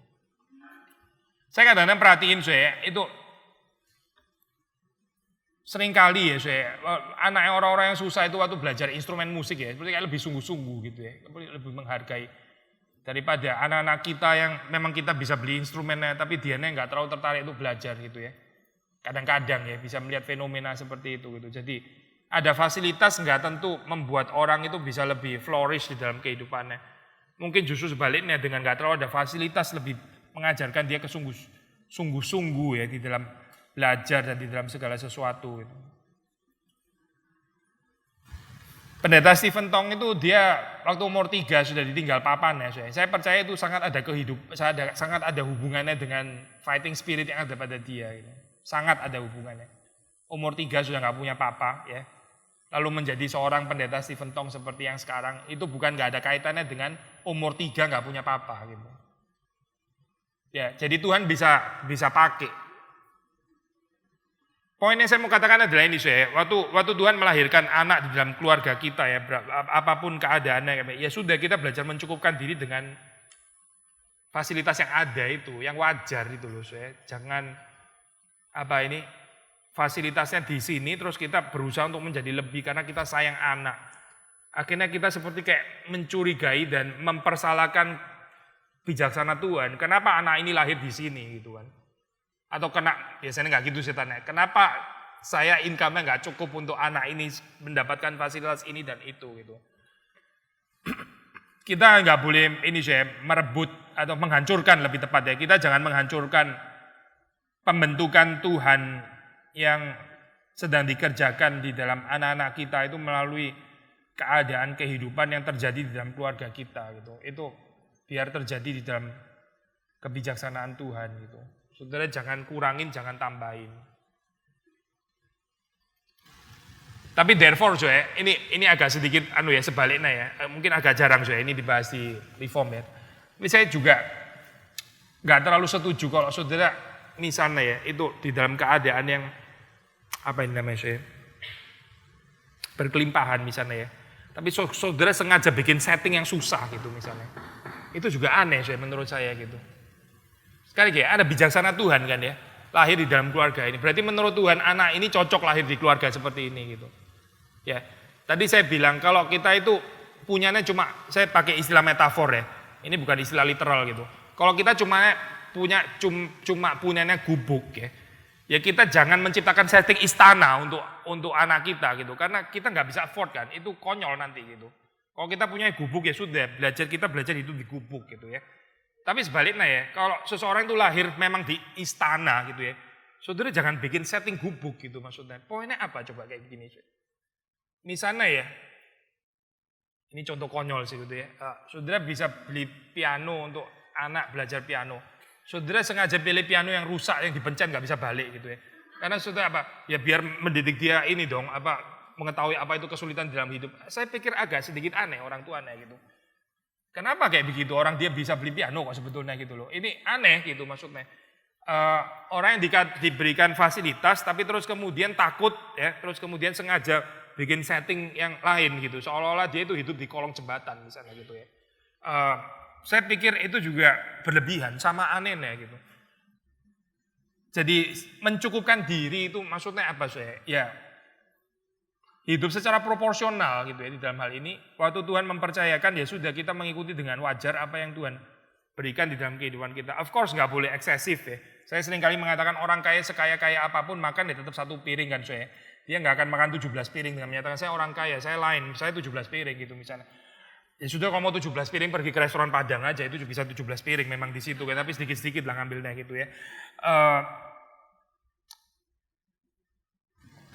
Saya kadang-kadang perhatiin itu seringkali ya anak orang-orang yang susah itu waktu belajar instrumen musik ya, seperti kayak lebih sungguh-sungguh gitu ya, lebih menghargai daripada anak-anak kita yang memang kita bisa beli instrumennya tapi dianya nggak terlalu tertarik untuk belajar gitu ya. Kadang-kadang ya bisa melihat fenomena seperti itu gitu. Jadi ada fasilitas nggak tentu membuat orang itu bisa lebih flourish di dalam kehidupannya. Mungkin justru sebaliknya dengan nggak terlalu ada fasilitas lebih mengajarkan dia sungguh-sungguh ya di dalam belajar dan di dalam segala sesuatu. Gitu. Pendeta Stephen Tong itu dia waktu umur 3 sudah ditinggal papanya. Saya percaya itu sangat ada hubungannya dengan fighting spirit yang ada pada dia. Gitu. Sangat ada hubungannya. Umur 3 sudah nggak punya papa ya. Lalu menjadi seorang pendeta Stephen Tong seperti yang sekarang, itu bukan nggak ada kaitannya dengan umur 3 nggak punya papa gitu. Ya, jadi Tuhan bisa pakai. Poin yang saya mau katakan adalah ini saya, waktu Tuhan melahirkan anak di dalam keluarga kita ya, apapun keadaannya, ya sudah kita belajar mencukupkan diri dengan fasilitas yang ada itu, yang wajar itu loh saya. Jangan fasilitasnya di sini terus kita berusaha untuk menjadi lebih karena kita sayang anak. Akhirnya kita seperti kayak mencurigai dan mempersalahkan bijaksana Tuhan. Kenapa anak ini lahir di sini gitu kan? Atau biasanya nggak gitu setannya. Kenapa saya income-nya nggak cukup untuk anak ini mendapatkan fasilitas ini dan itu gitu. Kita nggak boleh merebut atau menghancurkan lebih tepat ya. Kita jangan menghancurkan pembentukan Tuhan yang sedang dikerjakan di dalam anak-anak kita itu melalui keadaan kehidupan yang terjadi di dalam keluarga kita gitu. Itu biar terjadi di dalam kebijaksanaan Tuhan gitu. Saudara jangan kurangin, jangan tambahin. Tapi therefore ini agak sedikit sebaliknya ya. Mungkin agak jarang ini dibahas di Reform ya. Tapi saya juga nggak terlalu setuju kalau saudara misalnya ya itu di dalam keadaan yang berkelimpahan misalnya ya. Tapi saudara sengaja bikin setting yang susah gitu misalnya. Itu juga aneh menurut saya gitu. Sekali lagi ada bijaksana Tuhan kan ya, lahir di dalam keluarga ini. Berarti menurut Tuhan anak ini cocok lahir di keluarga seperti ini gitu. Ya, tadi saya bilang kalau kita itu punyanya saya pakai istilah metafor ya. Ini bukan istilah literal gitu. Kalau kita cuma punyanya gubuk ya. Ya kita jangan menciptakan setting istana untuk anak kita gitu. Karena kita nggak bisa afford kan, itu konyol nanti gitu. Kalau kita punya gubuk ya sudah, kita belajar itu di gubuk gitu ya. Tapi sebaliknya ya, kalau seseorang itu lahir memang di istana gitu ya, saudara jangan bikin setting gubuk gitu maksudnya. Poinnya apa coba kayak gini? Misalnya ya, ini contoh konyol sih gitu ya, saudara bisa beli piano untuk anak belajar piano. Saudara sengaja pilih piano yang rusak, yang dipencet nggak bisa balik gitu ya. Karena saudara ya biar mendidik dia ini dong, mengetahui apa itu kesulitan dalam hidup. Saya pikir agak sedikit aneh orang tuanya gitu. Kenapa kayak begitu? Orang dia bisa beli piano kok sebetulnya gitu loh. Ini aneh gitu maksudnya. Orang yang diberikan fasilitas tapi terus kemudian takut ya, terus kemudian sengaja bikin setting yang lain gitu. Seolah-olah dia itu hidup di kolong jembatan misalnya gitu ya. Saya pikir itu juga berlebihan sama anehnya gitu. Jadi mencukupkan diri itu maksudnya apa saya? Ya hidup secara proporsional gitu ya di dalam hal ini. Waktu Tuhan mempercayakan ya sudah kita mengikuti dengan wajar apa yang Tuhan berikan di dalam kehidupan kita. Of course nggak boleh eksesif ya. Saya sering kali mengatakan orang kaya sekaya-kaya apapun makan ya tetap satu piring kan saya. Dia nggak akan makan 17 piring dengan menyatakan saya orang kaya, saya 17 piring gitu misalnya. Ya sudah kalau mau 17 piring pergi ke restoran Padang aja itu bisa 17 piring memang di situ kan, tapi sedikit-sedikit lah ngambilnya gitu ya.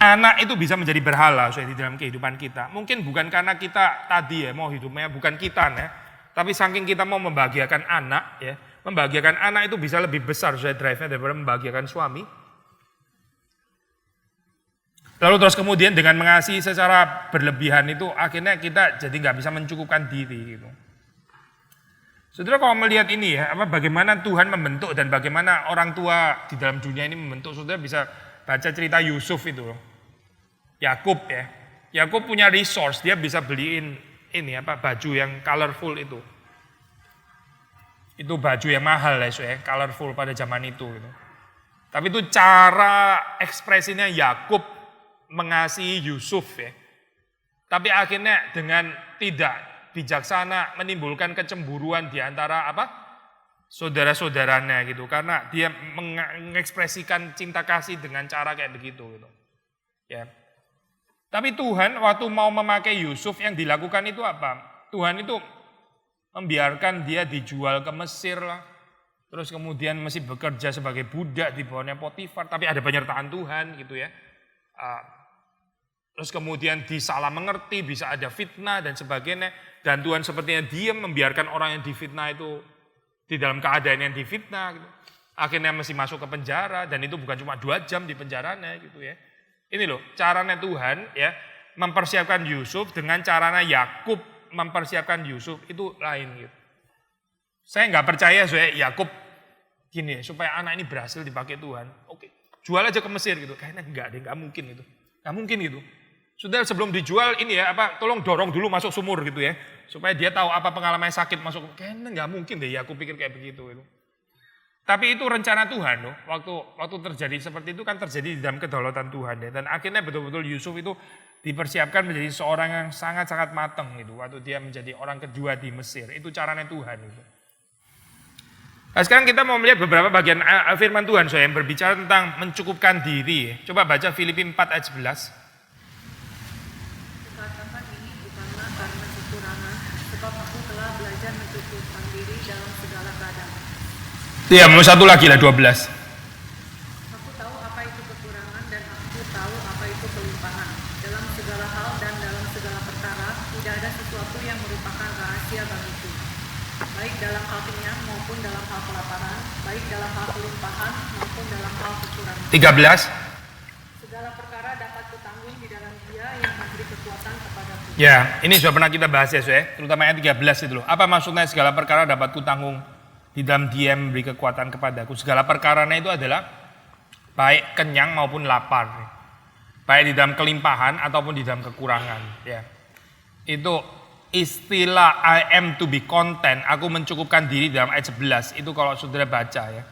Anak itu bisa menjadi berhala di dalam kehidupan kita. Mungkin bukan karena kita tadi ya mau hidupnya bukan kita ya, tapi saking kita mau membahagiakan anak ya, membahagiakan anak itu bisa lebih besar drive-nya daripada membahagiakan suami. Lalu terus kemudian dengan mengasihi secara berlebihan itu akhirnya kita jadi nggak bisa mencukupkan diri gitu. Saudara kalau melihat ini ya, bagaimana Tuhan membentuk dan bagaimana orang tua di dalam dunia ini membentuk, saudara bisa baca cerita Yusuf itu loh. Yakub ya. Yakub punya resource, dia bisa beliin baju yang colorful itu. Itu baju yang mahal ya, colorful pada zaman itu gitu. Tapi itu cara ekspresinya Yakub mengasihi Yusuf ya. Tapi akhirnya dengan tidak bijaksana menimbulkan kecemburuan di antara saudara-saudaranya gitu. Karena dia mengekspresikan cinta kasih dengan cara kayak begitu gitu. Ya. Tapi Tuhan waktu mau memakai Yusuf yang dilakukan itu apa? Tuhan itu membiarkan dia dijual ke Mesir lah. Terus kemudian masih bekerja sebagai budak di bawahnya Potifar. Tapi ada penyertaan Tuhan gitu ya. Terus kemudian disalah mengerti, bisa ada fitnah dan sebagainya. Dan Tuhan sepertinya diam membiarkan orang yang difitnah itu di dalam keadaan yang difitnah. Gitu. Akhirnya masih masuk ke penjara dan itu bukan cuma 2 jam di penjaranya gitu ya. Ini loh caranya Tuhan ya mempersiapkan Yusuf dengan caranya Yakub mempersiapkan Yusuf itu lain gitu. Saya nggak percaya Yakub gini supaya anak ini berhasil dipakai Tuhan. Oke, jual aja ke Mesir gitu. Kayaknya enggak mungkin itu. Enggak mungkin gitu. Sudah sebelum dijual ini ya, tolong dorong dulu masuk sumur gitu ya. Supaya dia tahu apa pengalamannya sakit masuk. Kayaknya enggak mungkin deh ya, aku pikir kayak begitu itu. Tapi itu rencana Tuhan loh. Waktu terjadi seperti itu kan terjadi di dalam kedaulatan Tuhan ya. Dan akhirnya betul-betul Yusuf itu dipersiapkan menjadi seorang yang sangat-sangat matang gitu. Waktu dia menjadi orang kedua di Mesir. Itu caranya Tuhan itu. Nah, sekarang kita mau melihat beberapa bagian firman Tuhan yang berbicara tentang mencukupkan diri. Coba baca Filipi 4 ayat 11. Katakan ini bukanlah karena kekurangan, sebab aku telah belajar mencukupkan diri dalam segala keadaan. Iya, mau satu lagi lah 12. Aku tahu apa itu kekurangan dan aku tahu apa itu kelimpahan. Dalam segala hal dan dalam segala perkara, tidak ada sesuatu yang merupakan rahasia bagiku. Baik dalam hal kenyang maupun dalam hal kelaparan, baik dalam hal kelimpahan maupun dalam hal kekurangan. 13. Segala perkara dapat kutanggung di dalam Dia yang memberi kekuatan kepadaku. Ya, ini sudah pernah kita bahas ya, terutama ayat 13 itu loh. Apa maksudnya segala perkara dapat kutanggung di dalam Dia yang memberi kekuatan kepadaku? Segala perkaranya itu adalah baik kenyang maupun lapar. Baik di dalam kelimpahan ataupun di dalam kekurangan, ya. Itu istilah I am to be content, aku mencukupkan diri dalam ayat 11, itu kalau saudara baca ya.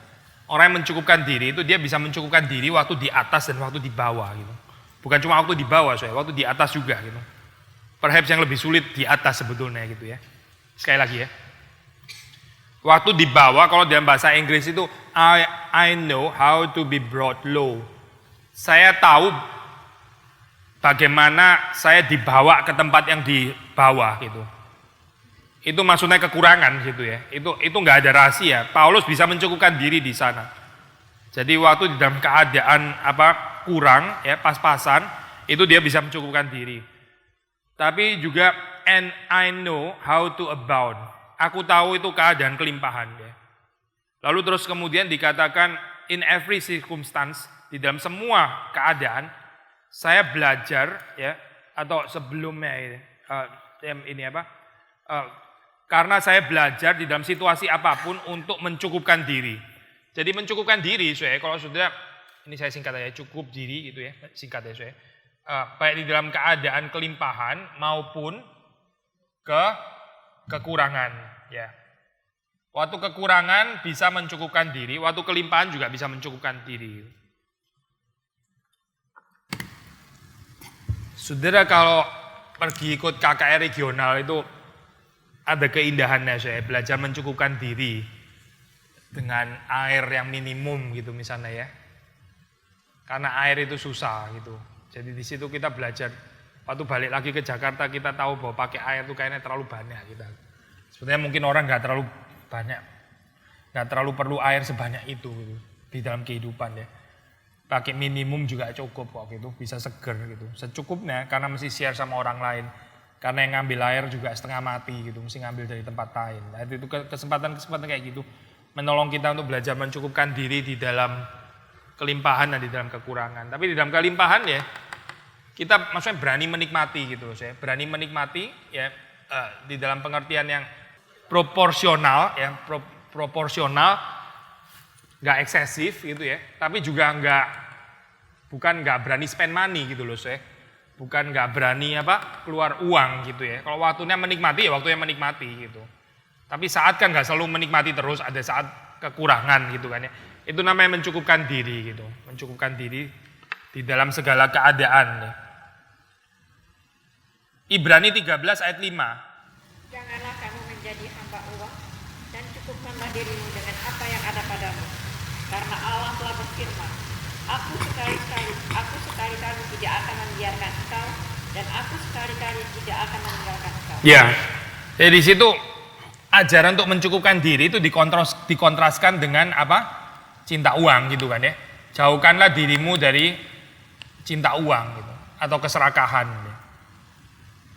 Orang yang mencukupkan diri itu dia bisa mencukupkan diri waktu di atas dan waktu di bawah gitu. Bukan cuma waktu di bawah, waktu di atas juga gitu. Perhaps yang lebih sulit di atas sebetulnya gitu ya. Sekali lagi ya. Waktu di bawah kalau dalam bahasa Inggris itu I know how to be brought low. Saya tahu bagaimana saya dibawa ke tempat yang di bawah gitu. Itu maksudnya kekurangan gitu ya. Itu nggak ada rahasia. Paulus bisa mencukupkan diri di sana. Jadi waktu di dalam keadaan kurang ya, pas-pasan, itu dia bisa mencukupkan diri. Tapi juga and I know how to abound. Aku tahu itu keadaan kelimpahan ya. Lalu terus kemudian dikatakan in every circumstance, di dalam semua keadaan saya belajar ya, atau sebelumnya karena saya belajar di dalam situasi apapun untuk mencukupkan diri. Jadi mencukupkan diri, kalau saudara, ini saya singkat aja, cukup diri gitu ya, singkat ya, baik di dalam keadaan kelimpahan maupun kekurangan, ya. Waktu kekurangan bisa mencukupkan diri, waktu kelimpahan juga bisa mencukupkan diri. Saudara kalau pergi ikut KKR regional itu ada keindahannya, belajar mencukupkan diri dengan air yang minimum gitu misalnya ya. Karena air itu susah gitu. Jadi di situ kita belajar. Waktu balik lagi ke Jakarta kita tahu bahwa pakai air itu kayaknya terlalu banyak kita. Sebenarnya mungkin orang nggak terlalu banyak, nggak terlalu perlu air sebanyak itu gitu, di dalam kehidupan ya. Pakai minimum juga cukup kok gitu, bisa seger gitu. Secukupnya karena mesti share sama orang lain. Karena yang ngambil air juga setengah mati gitu, mesti ngambil dari tempat lain. Nah, itu kesempatan-kesempatan kayak gitu menolong kita untuk belajar mencukupkan diri di dalam kelimpahan dan di dalam kekurangan. Tapi di dalam kelimpahan ya, kita maksudnya berani menikmati gitu loh, berani menikmati ya di dalam pengertian yang proporsional ya, proporsional, nggak eksesif gitu ya, tapi juga bukan nggak berani spend money gitu loh, bukan nggak berani keluar uang gitu ya. Kalau waktunya menikmati ya waktunya menikmati gitu. Tapi saat kan nggak selalu menikmati terus, ada saat kekurangan gitu kan ya. Itu namanya mencukupkan diri gitu, mencukupkan diri di dalam segala keadaan. Ya. Ibrani 13 ayat 5. Janganlah kamu menjadi hamba uang dan cukupkanlah dirimu dengan apa yang ada padamu. Karena Allah telah berfirman, Aku sekali-kali tidak akan membiarkan engkau dan aku sekali-kali tidak akan meninggalkan engkau. Ya, jadi di situ ajaran untuk mencukupkan diri itu dikontraskan dengan cinta uang gitu kan ya. Jauhkanlah dirimu dari cinta uang gitu, atau keserakahan. Gitu.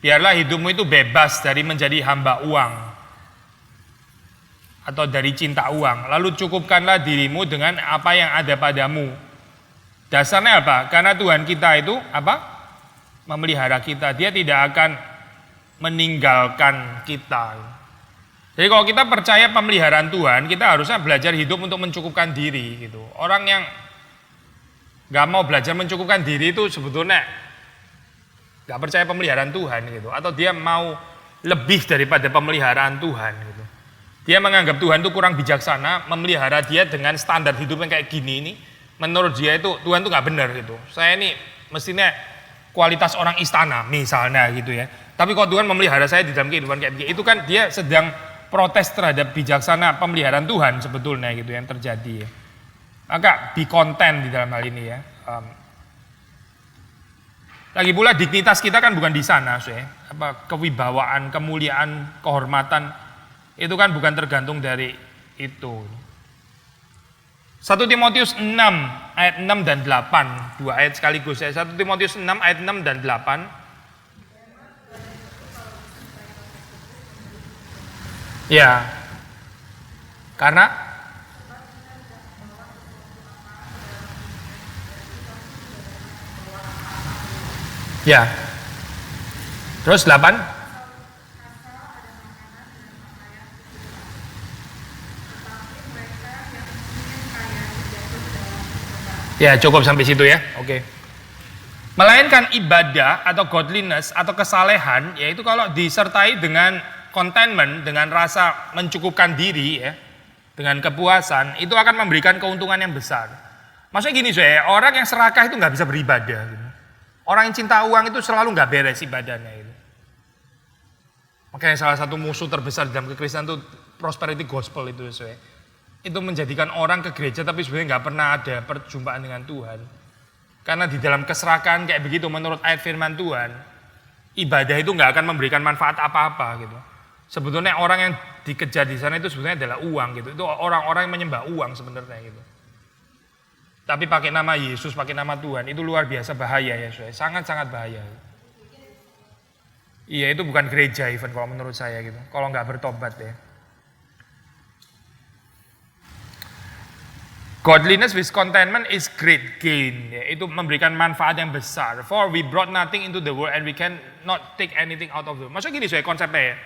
Biarlah hidupmu itu bebas dari menjadi hamba uang atau dari cinta uang. Lalu cukupkanlah dirimu dengan apa yang ada padamu. Dasarnya apa? Karena Tuhan kita itu memelihara kita. Dia tidak akan meninggalkan kita. Jadi kalau kita percaya pemeliharaan Tuhan, kita harusnya belajar hidup untuk mencukupkan diri gitu. Orang yang nggak mau belajar mencukupkan diri itu sebetulnya nggak percaya pemeliharaan Tuhan gitu, atau dia mau lebih daripada pemeliharaan Tuhan gitu. Dia menganggap Tuhan itu kurang bijaksana, memelihara dia dengan standar hidup yang kayak gini ini. Menurut dia itu Tuhan itu nggak benar gitu. Saya ini mestinya kualitas orang istana misalnya gitu ya. Tapi kalau Tuhan memelihara saya di dalam kehidupan kayak begini, itu kan dia sedang protes terhadap bijaksana pemeliharaan Tuhan sebetulnya gitu yang terjadi ya. Maka be content di dalam hal ini ya. Lagi pula dignitas kita kan bukan di sana, kewibawaan, kemuliaan, kehormatan itu kan bukan tergantung dari itu. 1 Timotius 6 ayat 6 dan 8, dua ayat sekaligus ya. 1 Timotius 6 ayat 6 dan 8. Ya. Karena ya. Terus 8. Ya, cukup sampai situ ya. Oke. Melainkan ibadah atau godliness atau kesalehan, yaitu kalau disertai dengan contentment, dengan rasa mencukupkan diri ya, dengan kepuasan, itu akan memberikan keuntungan yang besar. Maksudnya gini orang yang serakah itu nggak bisa beribadah gitu. Orang yang cinta uang itu selalu nggak beres ibadahnya itu. Makanya salah satu musuh terbesar dalam kekristenan itu prosperity gospel itu itu menjadikan orang ke gereja tapi sebenarnya nggak pernah ada perjumpaan dengan Tuhan. Karena di dalam keserakahan kayak begitu menurut ayat firman Tuhan, ibadah itu nggak akan memberikan manfaat apa-apa gitu. Sebetulnya orang yang dikejar di sana itu sebenarnya adalah uang gitu. Itu orang-orang yang menyembah uang sebenarnya gitu. Tapi pakai nama Yesus, pakai nama Tuhan, itu luar biasa bahaya ya, sangat-sangat bahaya. Iya, itu bukan gereja even kalau menurut saya gitu. Kalau nggak bertobat ya. Godliness with contentment is great gain. Ya, itu memberikan manfaat yang besar. For we brought nothing into the world and we can not take anything out of the world. Maksudnya gini konsepnya ya.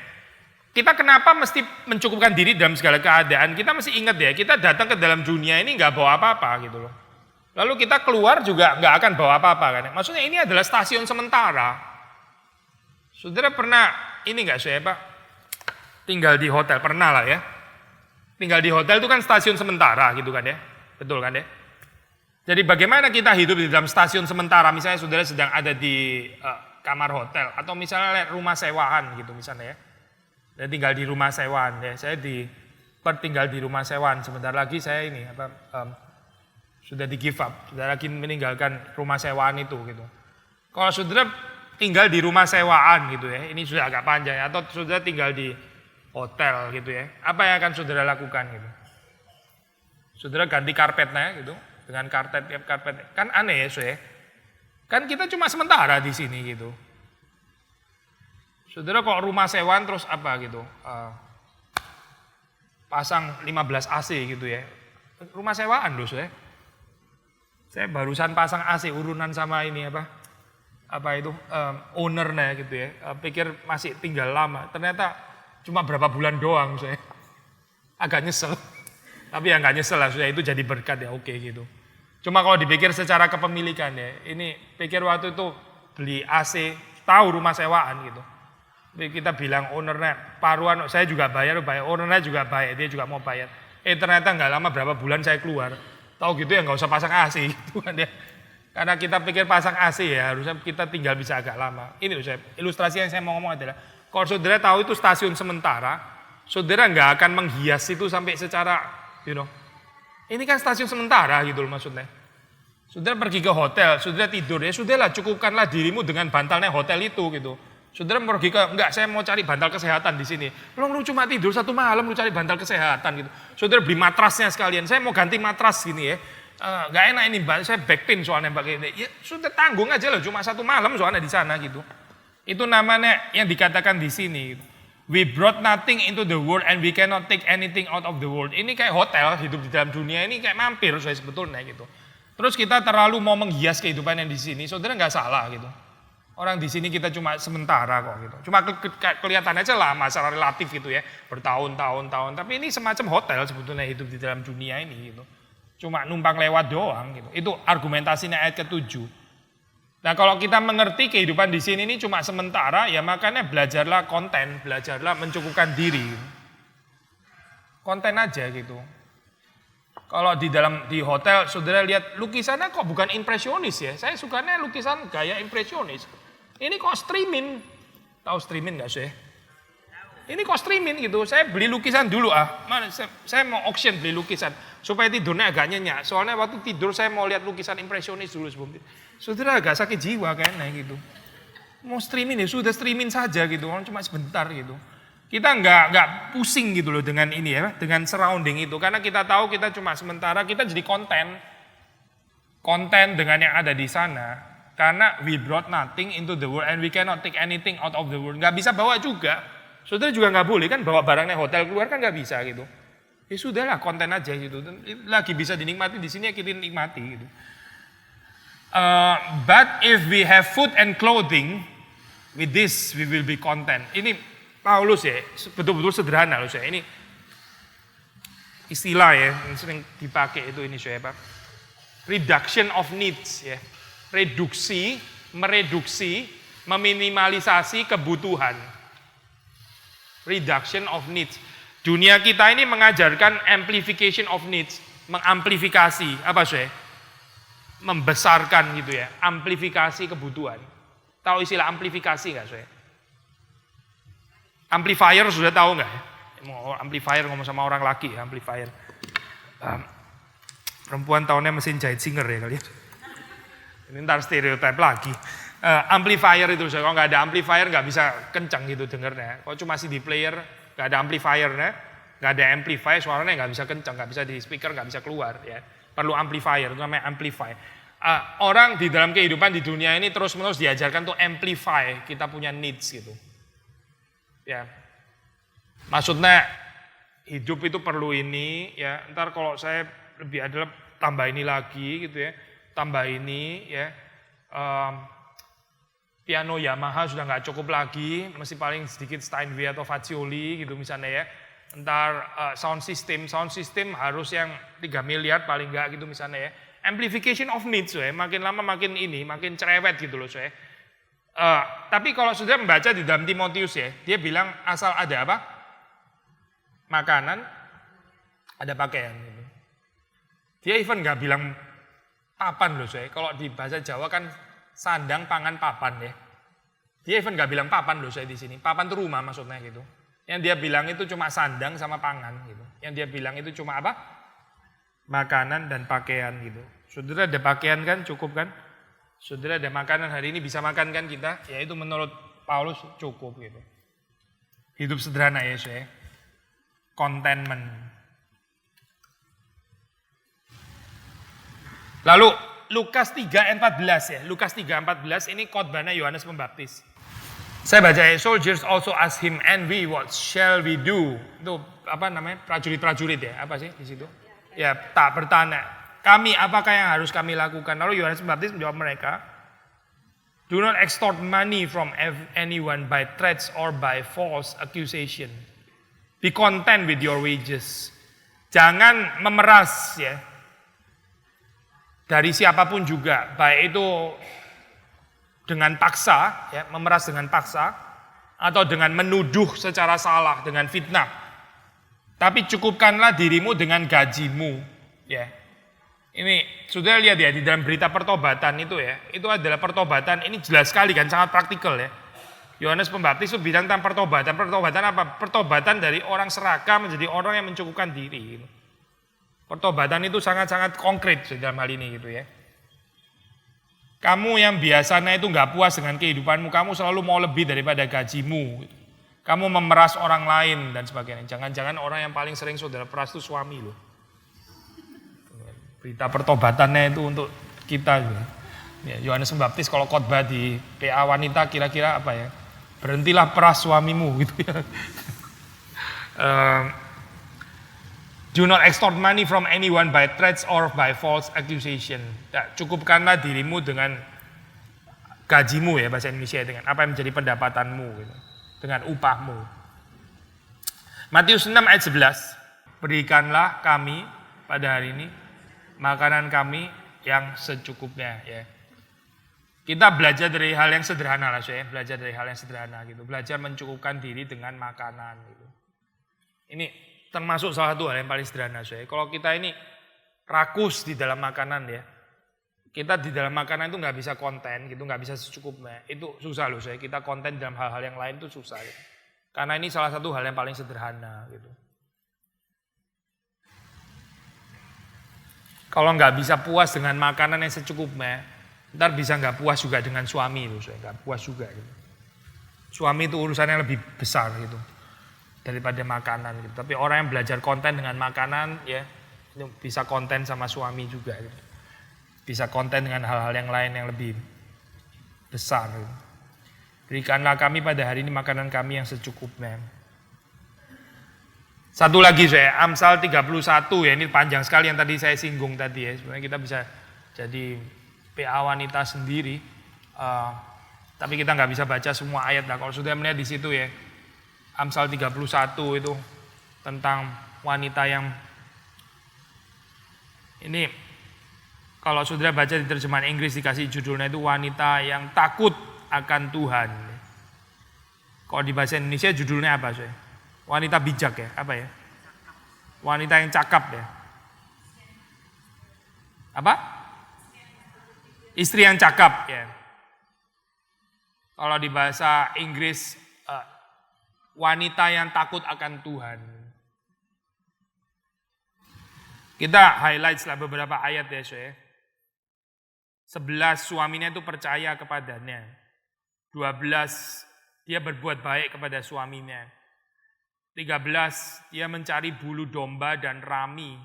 Kita kenapa mesti mencukupkan diri dalam segala keadaan? Kita mesti ingat ya, kita datang ke dalam dunia ini nggak bawa apa-apa gitu loh. Lalu kita keluar juga nggak akan bawa apa-apa kan. Maksudnya ini adalah stasiun sementara. Saudara pernah ini nggak Pak? Tinggal di hotel, pernah lah ya. Tinggal di hotel itu kan stasiun sementara gitu kan ya. Betul kan ya? Jadi bagaimana kita hidup di dalam stasiun sementara, misalnya saudara sedang ada di kamar hotel, atau misalnya rumah sewaan gitu misalnya ya. Dan tinggal di rumah sewaan ya, saya tinggal di rumah sewaan, sebentar lagi saya ini sudah di give up, sudah lagi meninggalkan rumah sewaan itu gitu. Kalau saudara tinggal di rumah sewaan gitu ya, ini sudah agak panjang ya, atau saudara tinggal di hotel gitu ya, apa yang akan saudara lakukan gitu? Saudara ganti karpetnya gitu, dengan karpet, kan aneh ya, kan kita cuma sementara di sini gitu. Saudara kalau rumah sewaan terus apa gitu, pasang 15 AC gitu ya, rumah sewaan loh saya barusan pasang AC urunan sama ini apa itu ownernya gitu ya, pikir masih tinggal lama, ternyata cuma berapa bulan doang agak nyesel. Tapi ya nggak nyesel lah, itu jadi berkat ya, oke gitu. Cuma kalau dipikir secara kepemilikan ya, ini pikir waktu itu beli AC, tahu rumah sewaan gitu. Kita bilang ownernya, paruan saya juga bayar, ownernya juga bayar, dia juga mau bayar. Ternyata nggak lama berapa bulan saya keluar, tahu gitu ya nggak usah pasang AC gitu kan ya. Karena kita pikir pasang AC ya, harusnya kita tinggal bisa agak lama. Ini ilustrasi yang saya mau ngomong adalah, kalau saudara tahu itu stasiun sementara, saudara nggak akan menghias itu sampai secara ini kan stasiun sementara gitu loh maksudnya. Saudara pergi ke hotel, saudara tidur ya, sudahlah cukupkanlah dirimu dengan bantalnya hotel itu gitu. Saudara pergi enggak saya mau cari bantal kesehatan di sini. Lu cuma tidur 1 malam lu cari bantal kesehatan gitu. Saudara beli matrasnya sekalian, saya mau ganti matras gini ya. Enggak enak ini, saya back pain soalnya pakai ini. Ya sudah tanggung aja loh, cuma 1 malam soalnya di sana gitu. Itu namanya yang dikatakan di sini gitu. We brought nothing into the world and we cannot take anything out of the world. Ini kayak hotel, hidup di dalam dunia ini kayak mampir sebetulnya gitu. Terus kita terlalu mau menghias kehidupan yang di sini, saudara nggak salah gitu. Orang di sini kita cuma sementara kok gitu. Cuma kelihatannya aja lama secara relatif gitu ya, bertahun-tahun. Tapi ini semacam hotel sebetulnya hidup di dalam dunia ini gitu. cuma numpang lewat doang gitu. Itu argumentasinya ayat ke-7. Nah kalau kita mengerti kehidupan di sini ini cuma sementara, ya makanya belajarlah konten, belajarlah mencukupkan diri. Konten aja gitu. Kalau di hotel, saudara lihat lukisannya kok bukan impresionis ya. Saya sukanya lukisan gaya impresionis. Ini kok streaming. Tahu streaming nggak sih? Ini kok streaming gitu. Saya beli lukisan dulu Mana saya mau auction beli lukisan supaya tidurnya agak nyenyak. Soalnya waktu tidur saya mau lihat lukisan impresionis dulu sebelum tidur. Saudara agak sakit jiwa kayaknya gitu. Mau streaming ya sudah streaming saja gitu. Cuma sebentar gitu. Kita nggak pusing gitu loh dengan ini ya, dengan surrounding itu. Karena kita tahu kita cuma sementara, kita jadi konten dengan yang ada di sana. Karena we brought nothing into the world and we cannot take anything out of the world. Nggak bisa bawa juga. Saudara juga nggak boleh kan bawa barangnya hotel keluar kan nggak bisa gitu. Ya sudahlah konten aja gitu. Lagi bisa dinikmati di sini ya kita nikmati gitu. But if we have food and clothing, with this we will be content. Ini Paulus ya, betul-betul sederhana loh saya. Ini istilah ya, yang sering dipakai itu ini saya Pak. Reduction of needs ya. Mereduksi, meminimalisasi kebutuhan. Reduction of needs. Dunia kita ini mengajarkan amplification of needs, mengamplifikasi, apa saya? Membesarkan gitu ya, amplifikasi kebutuhan. Tahu istilah amplifikasi nggak saya? Amplifier sudah tahu nggak ya? Mau amplifier ngomong sama orang laki ya, amplifier. Perempuan tahunnya mesin jahit Singer ya kalian. Ini ntar stereotip lagi. Amplifier itu, kalau nggak ada amplifier nggak bisa kencang gitu dengernya. Kalau cuma CD player nggak ada amplifiernya, nggak ada amplifier suaranya nggak bisa kencang, nggak bisa di speaker, nggak bisa keluar ya. Perlu amplifier, itu namanya amplify. Orang di dalam kehidupan di dunia ini terus-menerus diajarkan tuh amplify, kita punya needs gitu. Ya, maksudnya hidup itu perlu ini ya. Ntar kalau saya lebih adalah tambah ini lagi gitu ya, tambah ini ya. Piano Yamaha sudah nggak cukup lagi, masih paling sedikit Steinway atau Fazioli gitu misalnya ya. Ntar sound system harus yang 3 miliar paling nggak gitu misalnya ya. Amplification of needs ya, makin lama makin ini, makin cerewet gitu loh saya. Tapi kalau sudah membaca di dalam Timotius ya, dia bilang asal ada apa? Makanan, ada pakaian. Gitu. Dia even nggak bilang papan loh saya. Kalau di bahasa Jawa kan sandang, pangan, papan ya. Dia even nggak bilang papan loh saya di sini. Papan itu rumah maksudnya gitu. Yang dia bilang itu cuma sandang sama pangan gitu. Yang dia bilang itu cuma apa? Makanan dan pakaian gitu. Saudara ada pakaian kan, cukup kan? Saudara ada makanan hari ini bisa makan kan kita? Ya itu menurut Paulus cukup gitu. Hidup sederhana ya saya. Contentment. Lalu Lukas 3:14 ya. Lukas 3:14 ini khotbahnya Yohanes Pembaptis. Saya baca ya, soldiers also ask him, and we what shall we do? Itu apa namanya? Prajurit-prajurit ya. Apa sih di situ? Ya, tak bertanya. Kami, apakah yang harus kami lakukan? Lalu Yohanes Pembaptis menjawab mereka, do not extort money from anyone by threats or by false accusation. Be content with your wages. Jangan memeras ya. Dari siapapun juga, baik itu dengan paksa, ya, memeras dengan paksa, atau dengan menuduh secara salah, dengan fitnah. Tapi cukupkanlah dirimu dengan gajimu, ya. Ini sudah lihat ya di dalam berita pertobatan itu ya, itu adalah pertobatan, ini jelas sekali kan, sangat praktikal ya. Yohanes Pembaptis itu bilang tentang pertobatan. Pertobatan apa? Pertobatan dari orang serakah menjadi orang yang mencukupkan diri. Pertobatan itu sangat-sangat konkret dalam hal ini gitu ya. Kamu yang biasanya itu nggak puas dengan kehidupanmu, kamu selalu mau lebih daripada gajimu. Kamu memeras orang lain dan sebagainya. Jangan-jangan orang yang paling sering saudara peras itu suami loh. Berita pertobatannya itu untuk kita juga. Ya, Yohanes Pembaptis kalau khotbah di PA wanita kira-kira apa ya? Berhentilah peras suamimu gitu ya. Do not extort money from anyone by threats or by false accusation. Ya, cukupkanlah dirimu dengan gajimu ya bahasa Indonesia, dengan apa yang menjadi pendapatanmu gitu. Dengan upahmu. Matius 6 ayat 11. Berikanlah kami pada hari ini makanan kami yang secukupnya ya. Kita belajar dari hal yang sederhana lah saya, belajar dari hal yang sederhana gitu. Belajar mencukupkan diri dengan makanan gitu. Ini termasuk salah satu hal yang paling sederhana saya. Kalau kita ini rakus di dalam makanan ya, kita di dalam makanan itu nggak bisa konten gitu, nggak bisa secukupnya. Itu susah loh saya. Kita konten dalam hal-hal yang lain itu susah. Ya. Karena ini salah satu hal yang paling sederhana gitu. Kalau nggak bisa puas dengan makanan yang secukupnya, ntar bisa nggak puas juga dengan suami loh saya. Nggak puas juga gitu. Suami itu urusannya lebih besar gitu daripada makanan gitu. Tapi orang yang belajar konten dengan makanan ya bisa konten sama suami juga gitu. Bisa konten dengan hal-hal yang lain yang lebih besar gitu. Berikanlah kami pada hari ini makanan kami yang secukupnya. Satu lagi saya, Amsal 31 ya, ini panjang sekali yang tadi saya singgung tadi ya. Sebenarnya kita bisa jadi PA wanita sendiri. Tapi kita nggak bisa baca semua ayat lah. Kalau sudah melihat di situ ya, Amsal 31 itu tentang wanita yang ini kalau saudara baca di terjemahan Inggris dikasih judulnya itu wanita yang takut akan Tuhan. Kalau di bahasa Indonesia judulnya apa sih? Wanita bijak ya, apa ya? Wanita yang cakap ya. Apa? Istri yang cakap ya. Kalau di bahasa Inggris wanita yang takut akan Tuhan. Kita highlight setelah beberapa ayat ya saya. 11 suaminya itu percaya kepadanya. 12 dia berbuat baik kepada suaminya. 13 dia mencari bulu domba dan rami.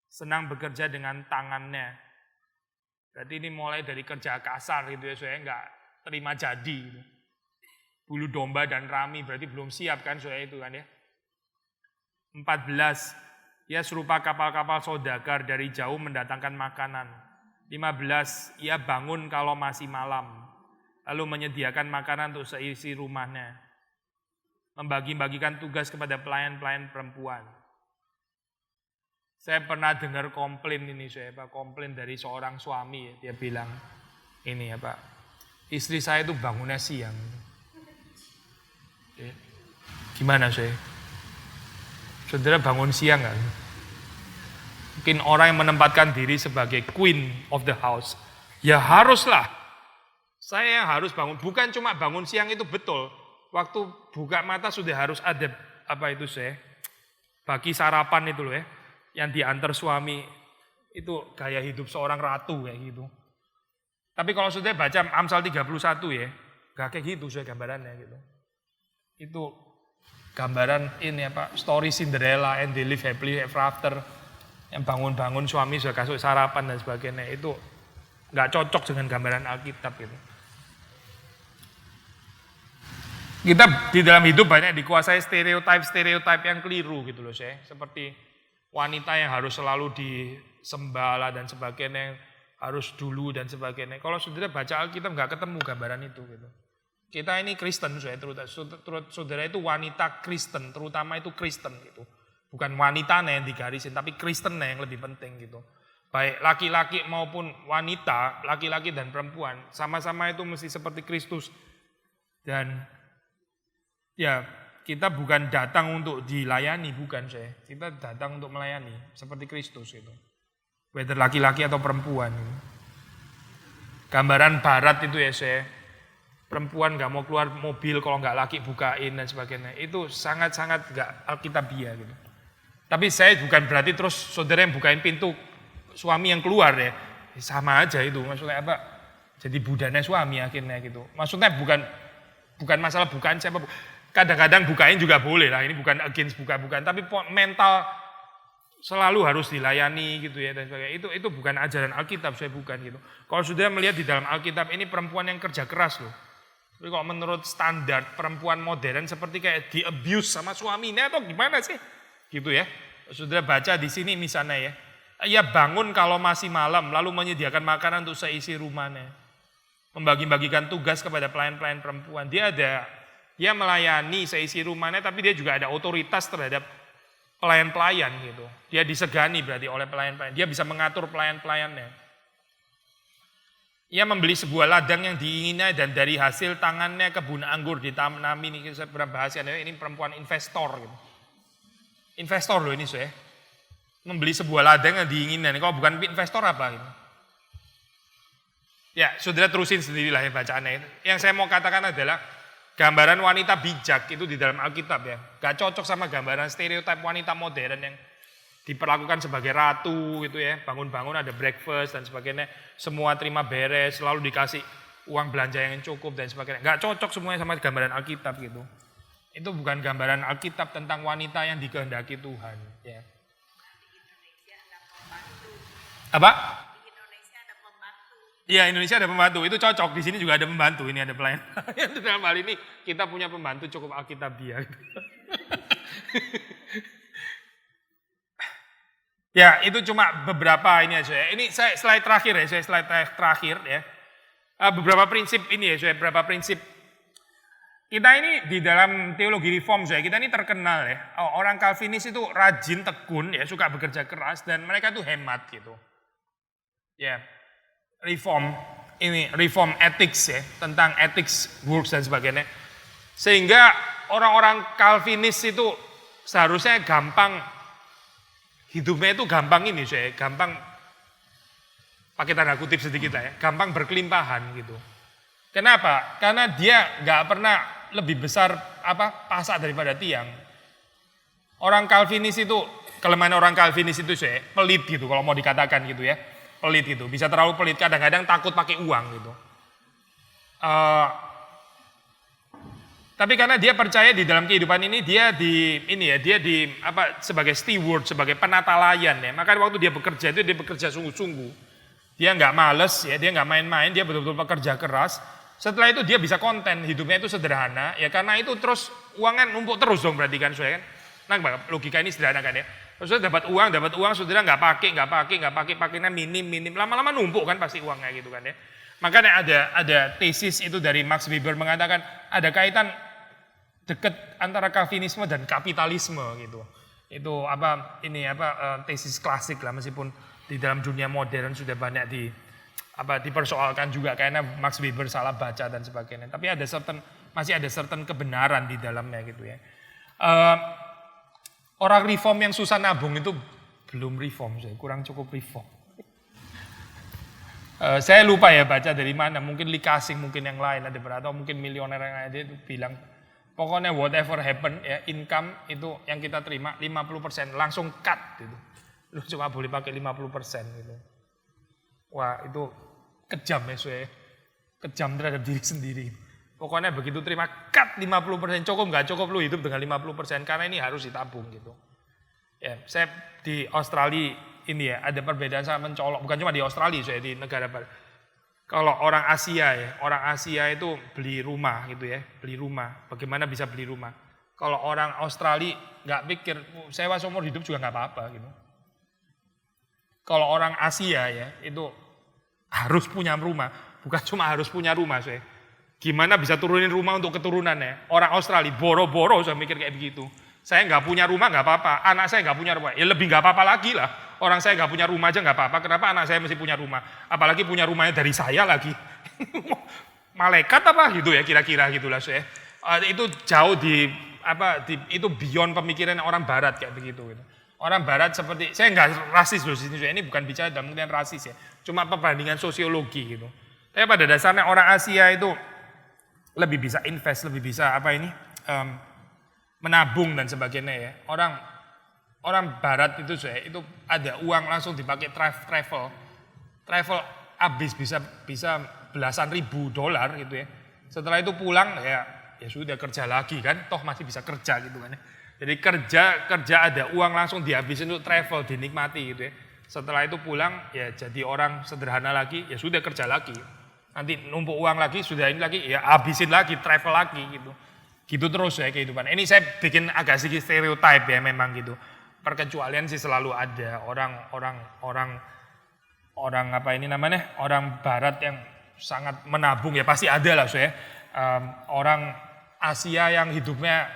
Senang bekerja dengan tangannya. Berarti ini mulai dari kerja kasar gitu ya saya, enggak terima jadi. Gitu. Bulu domba dan rami berarti belum siap kan saya itu kan ya. 14 ia serupa kapal-kapal saudagar dari jauh mendatangkan makanan. 15 ia bangun kalau masih malam. Lalu menyediakan makanan untuk seisi rumahnya. Membagi-bagikan tugas kepada pelayan-pelayan perempuan. Saya pernah dengar komplain ini saya, Pak, komplain dari seorang suami ya, dia bilang ini ya Pak, istri saya itu bangunnya siang. Ya. Gimana saya? Saudara bangun siang nggak? Mungkin orang yang menempatkan diri sebagai queen of the house, ya haruslah. Saya yang harus bangun, bukan cuma bangun siang itu betul. Waktu buka mata sudah harus ada apa itu saya? Bagi sarapan itu loh ya, yang diantar suami itu gaya hidup seorang ratu kayak gitu. Tapi kalau sudah baca Amsal 31 ya, gak kayak gitu saya gambarannya gitu. Itu gambaran ini apa? Story Cinderella and they live happily ever after. Yang bangun-bangun suami sudah kasih sarapan dan sebagainya itu nggak cocok dengan gambaran Alkitab gitu. Kita di dalam hidup banyak dikuasai stereotip yang keliru gitu loh saya. Seperti wanita yang harus selalu disembah dan sebagainya, harus dulu dan sebagainya. Kalau saudara baca Alkitab nggak ketemu gambaran itu gitu. Kita ini Kristen saya, saudara itu wanita Kristen, terutama itu Kristen gitu. Bukan wanitanya yang digarisin, tapi Kristennya yang lebih penting gitu. Baik laki-laki maupun wanita, laki-laki dan perempuan, sama-sama itu mesti seperti Kristus. Dan ya kita bukan datang untuk dilayani, bukan saya. Kita datang untuk melayani, seperti Kristus itu. Whether laki-laki atau perempuan. Gitu. Gambaran barat itu ya saya, perempuan gak mau keluar mobil kalau gak laki bukain dan sebagainya. Itu sangat-sangat gak alkitabiah gitu. Tapi saya bukan berarti terus saudara yang bukain pintu, suami yang keluar ya. Sama aja itu, maksudnya apa? Jadi budanya suami akhirnya gitu. Maksudnya bukan masalah bukaan siapa. Kadang-kadang bukain juga boleh lah, ini bukan against buka-bukaan. Tapi mental selalu harus dilayani gitu ya dan sebagainya. Itu bukan ajaran Alkitab, saya bukan gitu. Kalau sudah melihat di dalam Alkitab ini perempuan yang kerja keras loh. Tapi kalau menurut standar perempuan modern seperti kayak di abuse sama suaminya atau gimana sih? Gitu ya. Sudah baca di sini misalnya ya. Ia bangun kalau masih malam lalu menyediakan makanan untuk seisi rumahnya. Membagi-bagikan tugas kepada pelayan-pelayan perempuan. Dia melayani seisi rumahnya tapi dia juga ada otoritas terhadap pelayan-pelayan gitu. Dia disegani berarti oleh pelayan-pelayan. Dia bisa mengatur pelayan-pelayannya. Ia membeli sebuah ladang yang diinginnya dan dari hasil tangannya kebun anggur ditanami. Ini saya pernah bahas ya, ini perempuan investor gitu. Investor loh ini saya. Membeli sebuah ladang yang diinginkan. Kalau bukan investor apa gitu. Ya, saudara terusin sendirilah ya bacaannya. Yang saya mau katakan adalah gambaran wanita bijak itu di dalam Alkitab ya. Gak cocok sama gambaran stereotip wanita modern yang diperlakukan sebagai ratu gitu ya. Bangun-bangun ada breakfast dan sebagainya. Semua terima beres, selalu dikasih uang belanja yang cukup dan sebagainya. Gak cocok semuanya sama gambaran Alkitab gitu. Itu bukan gambaran Alkitab tentang wanita yang dikehendaki Tuhan. Ya. Apa? Di Indonesia ada pembantu. Iya, Indonesia ada pembantu, itu cocok. Di sini juga ada pembantu, ini ada pelayan. Dalam hal ini kita punya pembantu cukup Alkitabiah. Ya, itu cuma beberapa ini aja ya. Ini saya slide terakhir ya, ya. Beberapa prinsip ini ya, beberapa prinsip. Kita ini di dalam teologi reform kita ini terkenal ya. Orang Calvinis itu rajin, tekun ya, suka bekerja keras dan mereka tuh hemat gitu. Ya. Reform ethics ya, tentang ethics works dan sebagainya. Sehingga orang-orang Calvinis itu seharusnya gampang, hidupnya itu gampang ini gampang, pakai tanda kutip sedikit lah ya, gampang berkelimpahan gitu. Kenapa? Karena dia nggak pernah lebih besar pasak daripada tiang. Orang Calvinis itu, kelemahan orang Calvinis itu pelit gitu kalau mau dikatakan gitu ya. Pelit gitu, bisa terlalu pelit, kadang-kadang takut pakai uang gitu. Tapi karena dia percaya di dalam kehidupan ini dia sebagai steward, sebagai penata layan ya. Maka waktu dia bekerja itu dia bekerja sungguh-sungguh. Dia nggak males ya, dia nggak main-main, dia betul-betul bekerja keras. Setelah itu dia bisa konten, hidupnya itu sederhana ya, karena itu terus uangnya numpuk terus dong berarti kan kan. Nah, logika ini sederhana kan ya. Saudara dapat uang, saudara nggak pakai, pakainya minim, lama-lama numpuk kan pasti uangnya gitu kan ya. Makanya ada tesis itu dari Max Weber mengatakan ada kaitan dekat antara Calvinisme dan kapitalisme gitu. Itu tesis klasik lah, meskipun di dalam dunia modern sudah banyak dipersoalkan juga karena Max Weber salah baca dan sebagainya. Tapi masih ada certain kebenaran di dalamnya gitu ya. Orang reform yang susah nabung itu belum reform, kurang cukup reform. Saya lupa ya baca dari mana, mungkin Lee Kasing, mungkin yang lain ada atau mungkin milioner yang lain itu bilang, pokoknya whatever happen ya, income itu yang kita terima 50% langsung cut gitu. Lu cuma boleh pakai 50% gitu. Wah itu kejam ya, kejam terhadap diri sendiri. Pokoknya begitu terima cut 50%, cukup nggak cukup lu hidup dengan 50% karena ini harus ditabung gitu. Ya, saya di Australia ini ya ada perbedaan sangat mencolok, bukan cuma di Australia di negara barat. Kalau orang Asia itu beli rumah gitu ya, beli rumah. Bagaimana bisa beli rumah? Kalau orang Australia nggak pikir sewa seumur hidup juga nggak apa-apa gitu. Kalau orang Asia ya itu harus punya rumah, bukan cuma harus punya rumah Gimana bisa turunin rumah untuk keturunannya? Orang Australia boro-boro saya mikir kayak begitu. Saya nggak punya rumah nggak apa-apa, anak saya nggak punya rumah, ya lebih nggak apa-apa lagi lah. Orang saya nggak punya rumah aja nggak apa-apa, kenapa anak saya mesti punya rumah? Apalagi punya rumahnya dari saya lagi. Malaikat apa gitu ya kira-kira gitulah itu jauh itu beyond pemikiran orang Barat kayak begitu. Gitu. Orang Barat seperti, saya nggak rasis loh sini, ini bukan bicara dalam pengertian rasis ya, cuma perbandingan sosiologi gitu. Tapi pada dasarnya orang Asia itu lebih bisa invest, lebih bisa menabung dan sebagainya ya. Orang Barat itu itu ada uang langsung dipakai travel habis bisa belasan ribu dolar gitu ya. Setelah itu pulang ya sudah kerja lagi kan, toh masih bisa kerja gitu kan ya. Jadi kerja ada uang langsung dihabisin untuk travel, dinikmati gitu ya. Setelah itu pulang ya jadi orang sederhana lagi, ya sudah kerja lagi. Nanti numpuk uang lagi, sudah ini lagi, ya habisin lagi, travel lagi gitu. Gitu terus ya kehidupan. Ini saya bikin agak sedikit stereotype ya memang gitu. Perkecualian sih selalu ada orang Barat yang sangat menabung ya pasti ada lah orang Asia yang hidupnya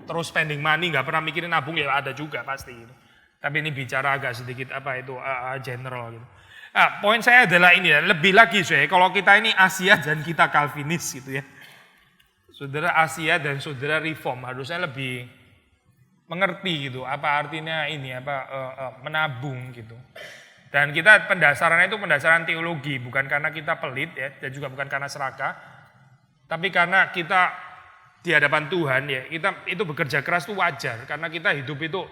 terus spending money, nggak pernah mikirin nabung, ya ada juga pasti gitu. Tapi ini bicara agak sedikit general gitu. Nah, poin saya adalah ini ya, lebih lagi kalau kita ini Asia dan kita Calvinis gitu ya. Saudara Asia dan saudara Reform harusnya lebih mengerti gitu apa artinya ini menabung gitu. Dan kita pendasarannya itu pendasaran teologi, bukan karena kita pelit ya, dan juga bukan karena serakah, tapi karena kita di hadapan Tuhan ya, kita itu bekerja keras itu wajar karena kita hidup itu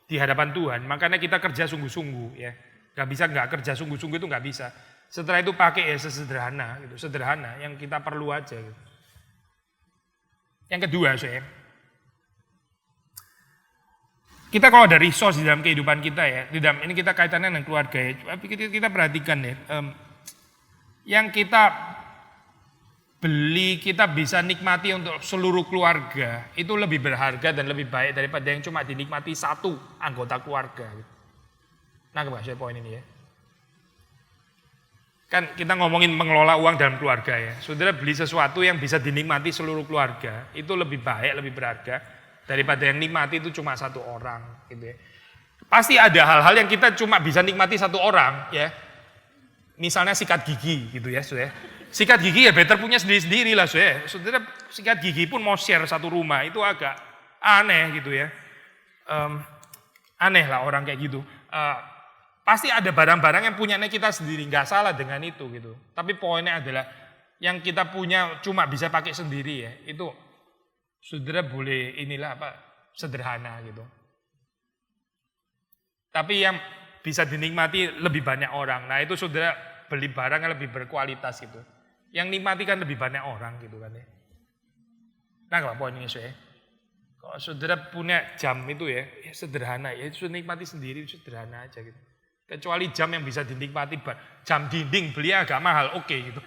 di hadapan Tuhan, makanya kita kerja sungguh-sungguh ya. Gak bisa nggak kerja sungguh-sungguh itu nggak bisa. Setelah itu pakai ya sesederhana gitu, sederhana yang kita perlu aja gitu. Yang kedua kita kalau ada resource di dalam kehidupan kita ya, di dalam ini kita kaitannya dengan keluarga ya, tapi kita perhatikan ya, yang kita beli kita bisa nikmati untuk seluruh keluarga itu lebih berharga dan lebih baik daripada yang cuma dinikmati satu anggota keluarga. Gitu. Nah, saya poin ini ya. Kan kita ngomongin mengelola uang dalam keluarga ya. Saudara beli sesuatu yang bisa dinikmati seluruh keluarga, itu lebih baik, lebih berharga daripada yang nikmati itu cuma satu orang gitu ya. Pasti ada hal-hal yang kita cuma bisa nikmati satu orang ya. Misalnya sikat gigi gitu ya, saudara. Sikat gigi ya better punya sendiri-sendiri lah, saudara. Saudara sikat gigi pun mau share satu rumah, itu agak aneh gitu ya. Aneh lah orang kayak gitu. Pasti ada barang-barang yang punyanya kita sendiri, nggak salah dengan itu gitu. Tapi poinnya adalah yang kita punya cuma bisa pakai sendiri ya, itu saudara boleh sederhana gitu. Tapi yang bisa dinikmati lebih banyak orang, nah itu saudara beli barang yang lebih berkualitas gitu. Yang nikmati kan lebih banyak orang gitu kan ya. Nah kalau poinnya kalau saudara punya jam itu ya sederhana ya, itu nikmati sendiri, sederhana aja gitu. Kecuali jam yang bisa dinikmati, jam dinding beli agak mahal, oke gitu.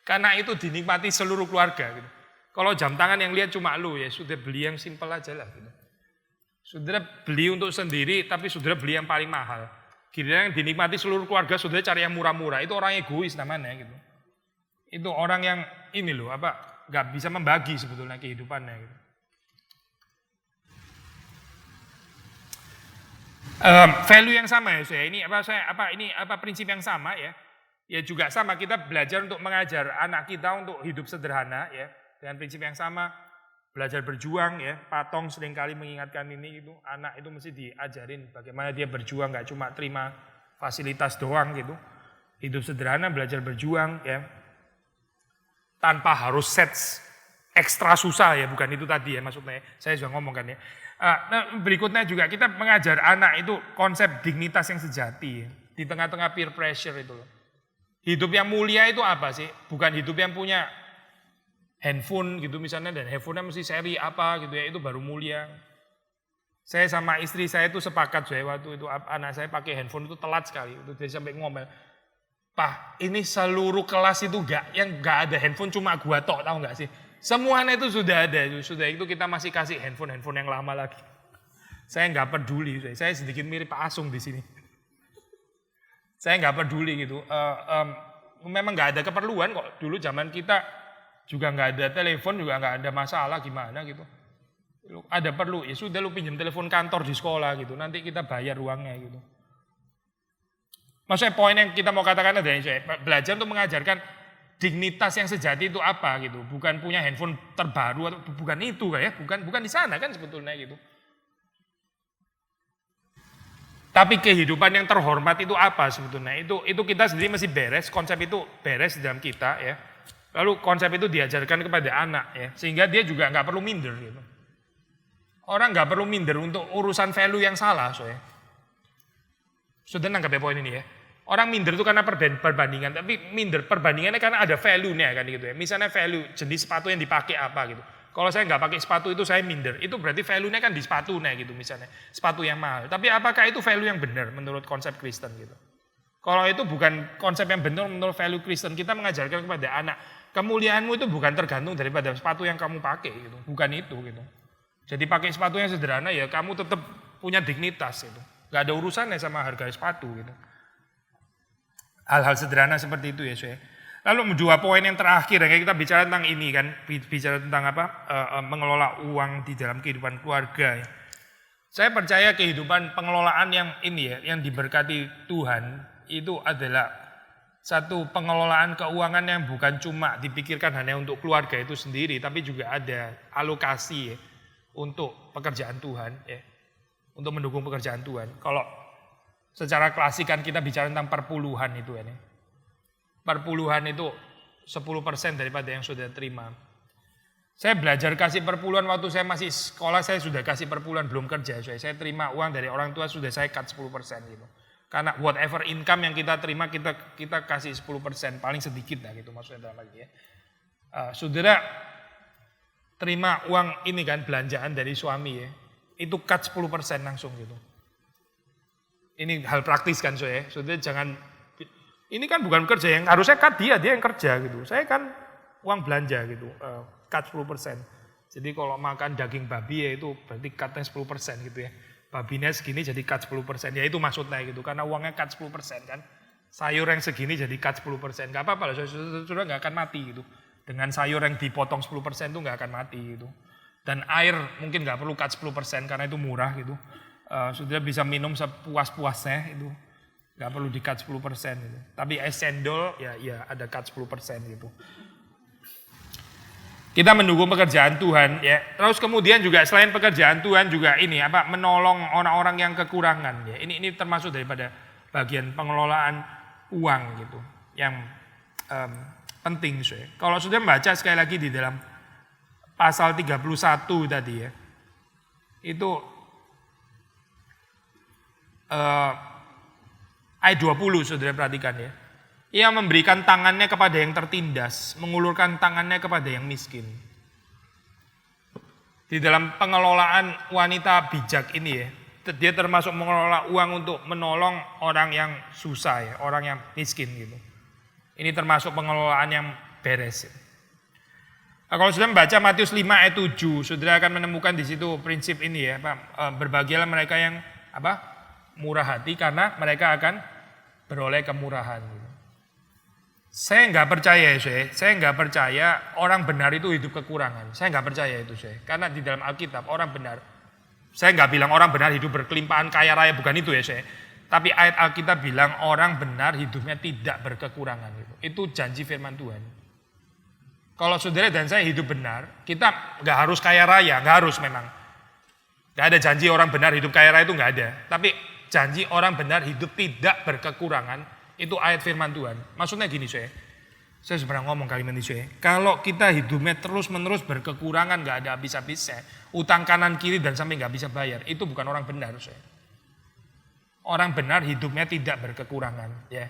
Karena itu dinikmati seluruh keluarga gitu. Kalau jam tangan yang lihat cuma lu ya, sudah beli yang simpel aja lah gitu. Saudara beli untuk sendiri, tapi saudara beli yang paling mahal. Kira yang dinikmati seluruh keluarga, saudara cari yang murah-murah, itu orang egois namanya gitu. Itu orang yang ini loh, nggak bisa membagi sebetulnya kehidupannya gitu. Value yang sama ya saya ini prinsip yang sama ya juga sama, kita belajar untuk mengajar anak kita untuk hidup sederhana ya dengan prinsip yang sama, belajar berjuang ya. Patong seringkali mengingatkan ini gitu, anak itu mesti diajarin bagaimana dia berjuang, nggak cuma terima fasilitas doang gitu, hidup sederhana, belajar berjuang ya tanpa harus sets ekstra susah ya, bukan itu tadi ya maksudnya, saya sudah ngomong kan ya. Nah, berikutnya juga kita mengajar anak itu konsep dignitas yang sejati ya, di tengah-tengah peer pressure itu loh. Hidup yang mulia itu apa sih? Bukan hidup yang punya handphone gitu misalnya, dan handphonenya mesti seri apa gitu ya, itu baru mulia. Saya sama istri saya itu sepakat waktu itu anak saya pakai handphone itu telat sekali, itu dia sampai ngomel, "Pak, ini seluruh kelas itu yang nggak ada handphone cuma gua tok, tahu nggak sih? Semuanya itu sudah ada, sudah itu kita masih kasih handphone yang lama lagi." Saya nggak peduli, saya sedikit mirip Pak Asung di sini. Saya nggak peduli gitu. Memang nggak ada keperluan kok. Dulu zaman kita juga nggak ada telepon, juga nggak ada masalah gimana gitu. Ada perlu ya sudah lu pinjam telepon kantor di sekolah gitu. Nanti kita bayar uangnya gitu. Maksudnya poin yang kita mau katakan adalah belajar untuk mengajarkan dignitas yang sejati itu apa gitu, bukan punya handphone terbaru atau bukan itu ya, bukan di sana kan sebetulnya gitu. Tapi kehidupan yang terhormat itu apa sebetulnya? Itu kita sendiri mesti beres, konsep itu beres di dalam kita ya. Lalu konsep itu diajarkan kepada anak ya, sehingga dia juga nggak perlu minder gitu. Orang nggak perlu minder untuk urusan value yang salah soalnya. Sudah nangkap ya poin ini ya. Orang minder itu karena perbandingan, tapi minder perbandingannya karena ada value-nya kan gitu ya. Misalnya value jenis sepatu yang dipakai apa gitu. Kalau saya nggak pakai sepatu itu saya minder, itu berarti value-nya kan di sepatunya gitu misalnya. Sepatu yang mahal. Tapi apakah itu value yang benar menurut konsep Kristen gitu? Kalau itu bukan konsep yang benar menurut value Kristen, kita mengajarkan kepada anak, kemuliaanmu itu bukan tergantung daripada sepatu yang kamu pakai gitu. Bukan itu gitu. Jadi pakai sepatu yang sederhana ya kamu tetap punya dignitas gitu. Gak ada urusannya sama harga sepatu gitu. Hal-hal sederhana seperti itu ya saya. Lalu dua poin yang terakhir, kayak kita bicara tentang ini kan, bicara tentang apa, mengelola uang di dalam kehidupan keluarga. Saya percaya kehidupan pengelolaan yang ini ya, yang diberkati Tuhan itu adalah satu pengelolaan keuangan yang bukan cuma dipikirkan hanya untuk keluarga itu sendiri, tapi juga ada alokasi ya, untuk pekerjaan Tuhan ya, untuk mendukung pekerjaan Tuhan. Kalau secara klasik kan kita bicara tentang perpuluhan itu ya. Perpuluhan itu 10% daripada yang sudah terima. Saya belajar kasih perpuluhan waktu saya masih sekolah, saya sudah kasih perpuluhan belum kerja. Saya terima uang dari orang tua sudah saya cut 10% gitu. Karena whatever income yang kita terima kita kasih 10%, paling sedikit lah gitu maksudnya dalam lagi ya. Saudara terima uang ini kan belanjaan dari suami ya, itu cut 10% langsung gitu. Ini hal praktis kan saudara jangan. Ini kan bukan kerja yang harusnya cut dia yang kerja gitu. Saya kan uang belanja gitu, cut 10%. Jadi kalau makan daging babi ya itu berarti cutnya 10% gitu ya. Babinya segini jadi cut 10%, ya itu maksudnya gitu. Karena uangnya cut 10% kan. Sayur yang segini jadi cut 10%, gak apa-apa lah, saudara gak akan mati gitu. Dengan sayur yang dipotong 10% itu gak akan mati gitu. Dan air mungkin gak perlu cut 10% karena itu murah gitu. Saudara bisa minum sepuas-puasnya itu. Gak perlu di cut 10% gitu. Tapi es cendol ya ada cut 10% gitu. Kita mendukung pekerjaan Tuhan ya. Terus kemudian juga selain pekerjaan Tuhan juga ini apa menolong orang-orang yang kekurangan ya. Ini termasuk daripada bagian pengelolaan uang gitu. Yang penting so ya. Kalau sudah membaca sekali lagi di dalam pasal 31 tadi ya. Itu ayat 20 saudara perhatikan ya. Ia memberikan tangannya kepada yang tertindas, mengulurkan tangannya kepada yang miskin. Di dalam pengelolaan wanita bijak ini ya, dia termasuk mengelola uang untuk menolong orang yang susah ya, orang yang miskin gitu. Ini termasuk pengelolaan yang beres ya. Nah, kalau sudah membaca Matius 5 ayat 7, saudara akan menemukan di situ prinsip ini ya, berbahagialah mereka yang murah hati karena mereka akan beroleh kemurahan. Saya nggak percaya saya nggak percaya orang benar itu hidup kekurangan. Saya nggak percaya itu karena di dalam Alkitab orang benar. Saya nggak bilang orang benar hidup berkelimpahan kaya raya, bukan itu ya Tapi ayat Alkitab bilang orang benar hidupnya tidak berkekurangan. Itu janji firman Tuhan. Kalau saudara dan saya hidup benar, kita nggak harus kaya raya, nggak harus memang. Nggak ada janji orang benar hidup kaya raya itu nggak ada. Tapi janji orang benar hidup tidak berkekurangan. Itu ayat firman Tuhan. Maksudnya gini saya sebenarnya ngomong kalimat ini kalau kita hidupnya terus-menerus berkekurangan, gak ada habis-habisnya, utang kanan kiri dan sampai gak bisa bayar, itu bukan orang benar Orang benar hidupnya tidak berkekurangan ya.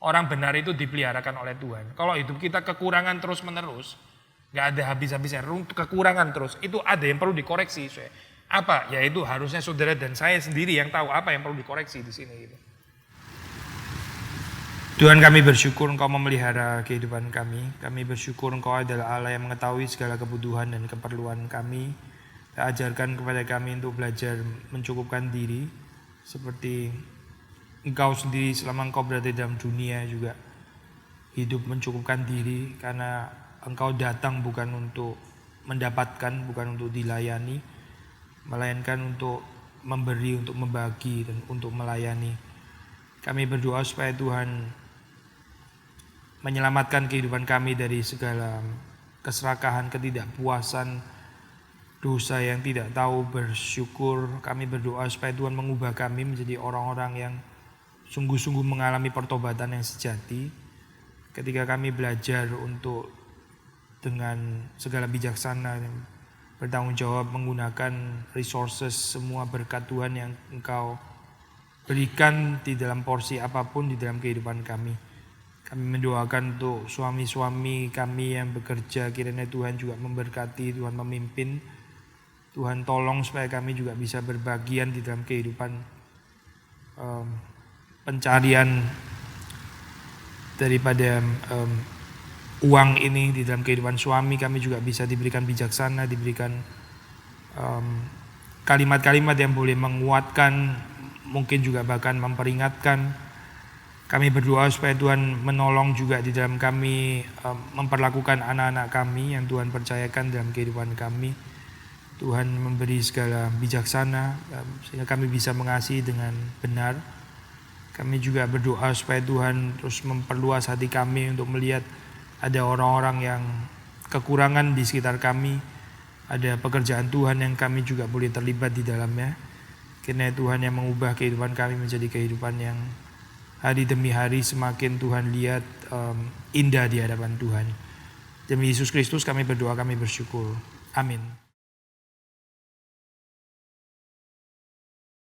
Orang benar itu dipeliharakan oleh Tuhan. Kalau hidup kita kekurangan terus-menerus, gak ada habis-habisnya, kekurangan terus, itu ada yang perlu dikoreksi Apa? Ya itu harusnya saudara dan saya sendiri yang tahu apa yang perlu dikoreksi di sini gitu. Tuhan, kami bersyukur Engkau memelihara kehidupan kami. Kami bersyukur Engkau adalah Allah yang mengetahui segala kebutuhan dan keperluan kami. Ajarkan kepada kami untuk belajar mencukupkan diri. Seperti Engkau sendiri selama Engkau berada dalam dunia juga hidup mencukupkan diri. Karena Engkau datang bukan untuk mendapatkan, bukan untuk dilayani. Melainkan untuk memberi, untuk membagi, dan untuk melayani. Kami berdoa supaya Tuhan menyelamatkan kehidupan kami dari segala keserakahan, ketidakpuasan, dosa yang tidak tahu bersyukur. Kami berdoa supaya Tuhan mengubah kami menjadi orang-orang yang sungguh-sungguh mengalami pertobatan yang sejati. Ketika kami belajar untuk dengan segala bijaksana bertanggung jawab menggunakan resources, semua berkat Tuhan yang Engkau berikan di dalam porsi apapun di dalam kehidupan kami. Kami mendoakan untuk suami-suami kami yang bekerja, kiranya Tuhan juga memberkati, Tuhan memimpin. Tuhan tolong supaya kami juga bisa berbagian di dalam kehidupan pencarian daripada uang ini di dalam kehidupan suami. Kami juga bisa diberikan bijaksana, diberikan kalimat-kalimat yang boleh menguatkan, mungkin juga bahkan memperingatkan. Kami berdoa supaya Tuhan menolong juga di dalam kami memperlakukan anak-anak kami yang Tuhan percayakan dalam kehidupan kami. Tuhan memberi segala bijaksana sehingga kami bisa mengasihi dengan benar. Kami juga berdoa supaya Tuhan terus memperluas hati kami untuk melihat ada orang-orang yang kekurangan di sekitar kami. Ada pekerjaan Tuhan yang kami juga boleh terlibat di dalamnya. Karena Tuhan yang mengubah kehidupan kami menjadi kehidupan yang hari demi hari semakin Tuhan lihat indah di hadapan Tuhan. Demi Yesus Kristus kami berdoa, kami bersyukur. Amin.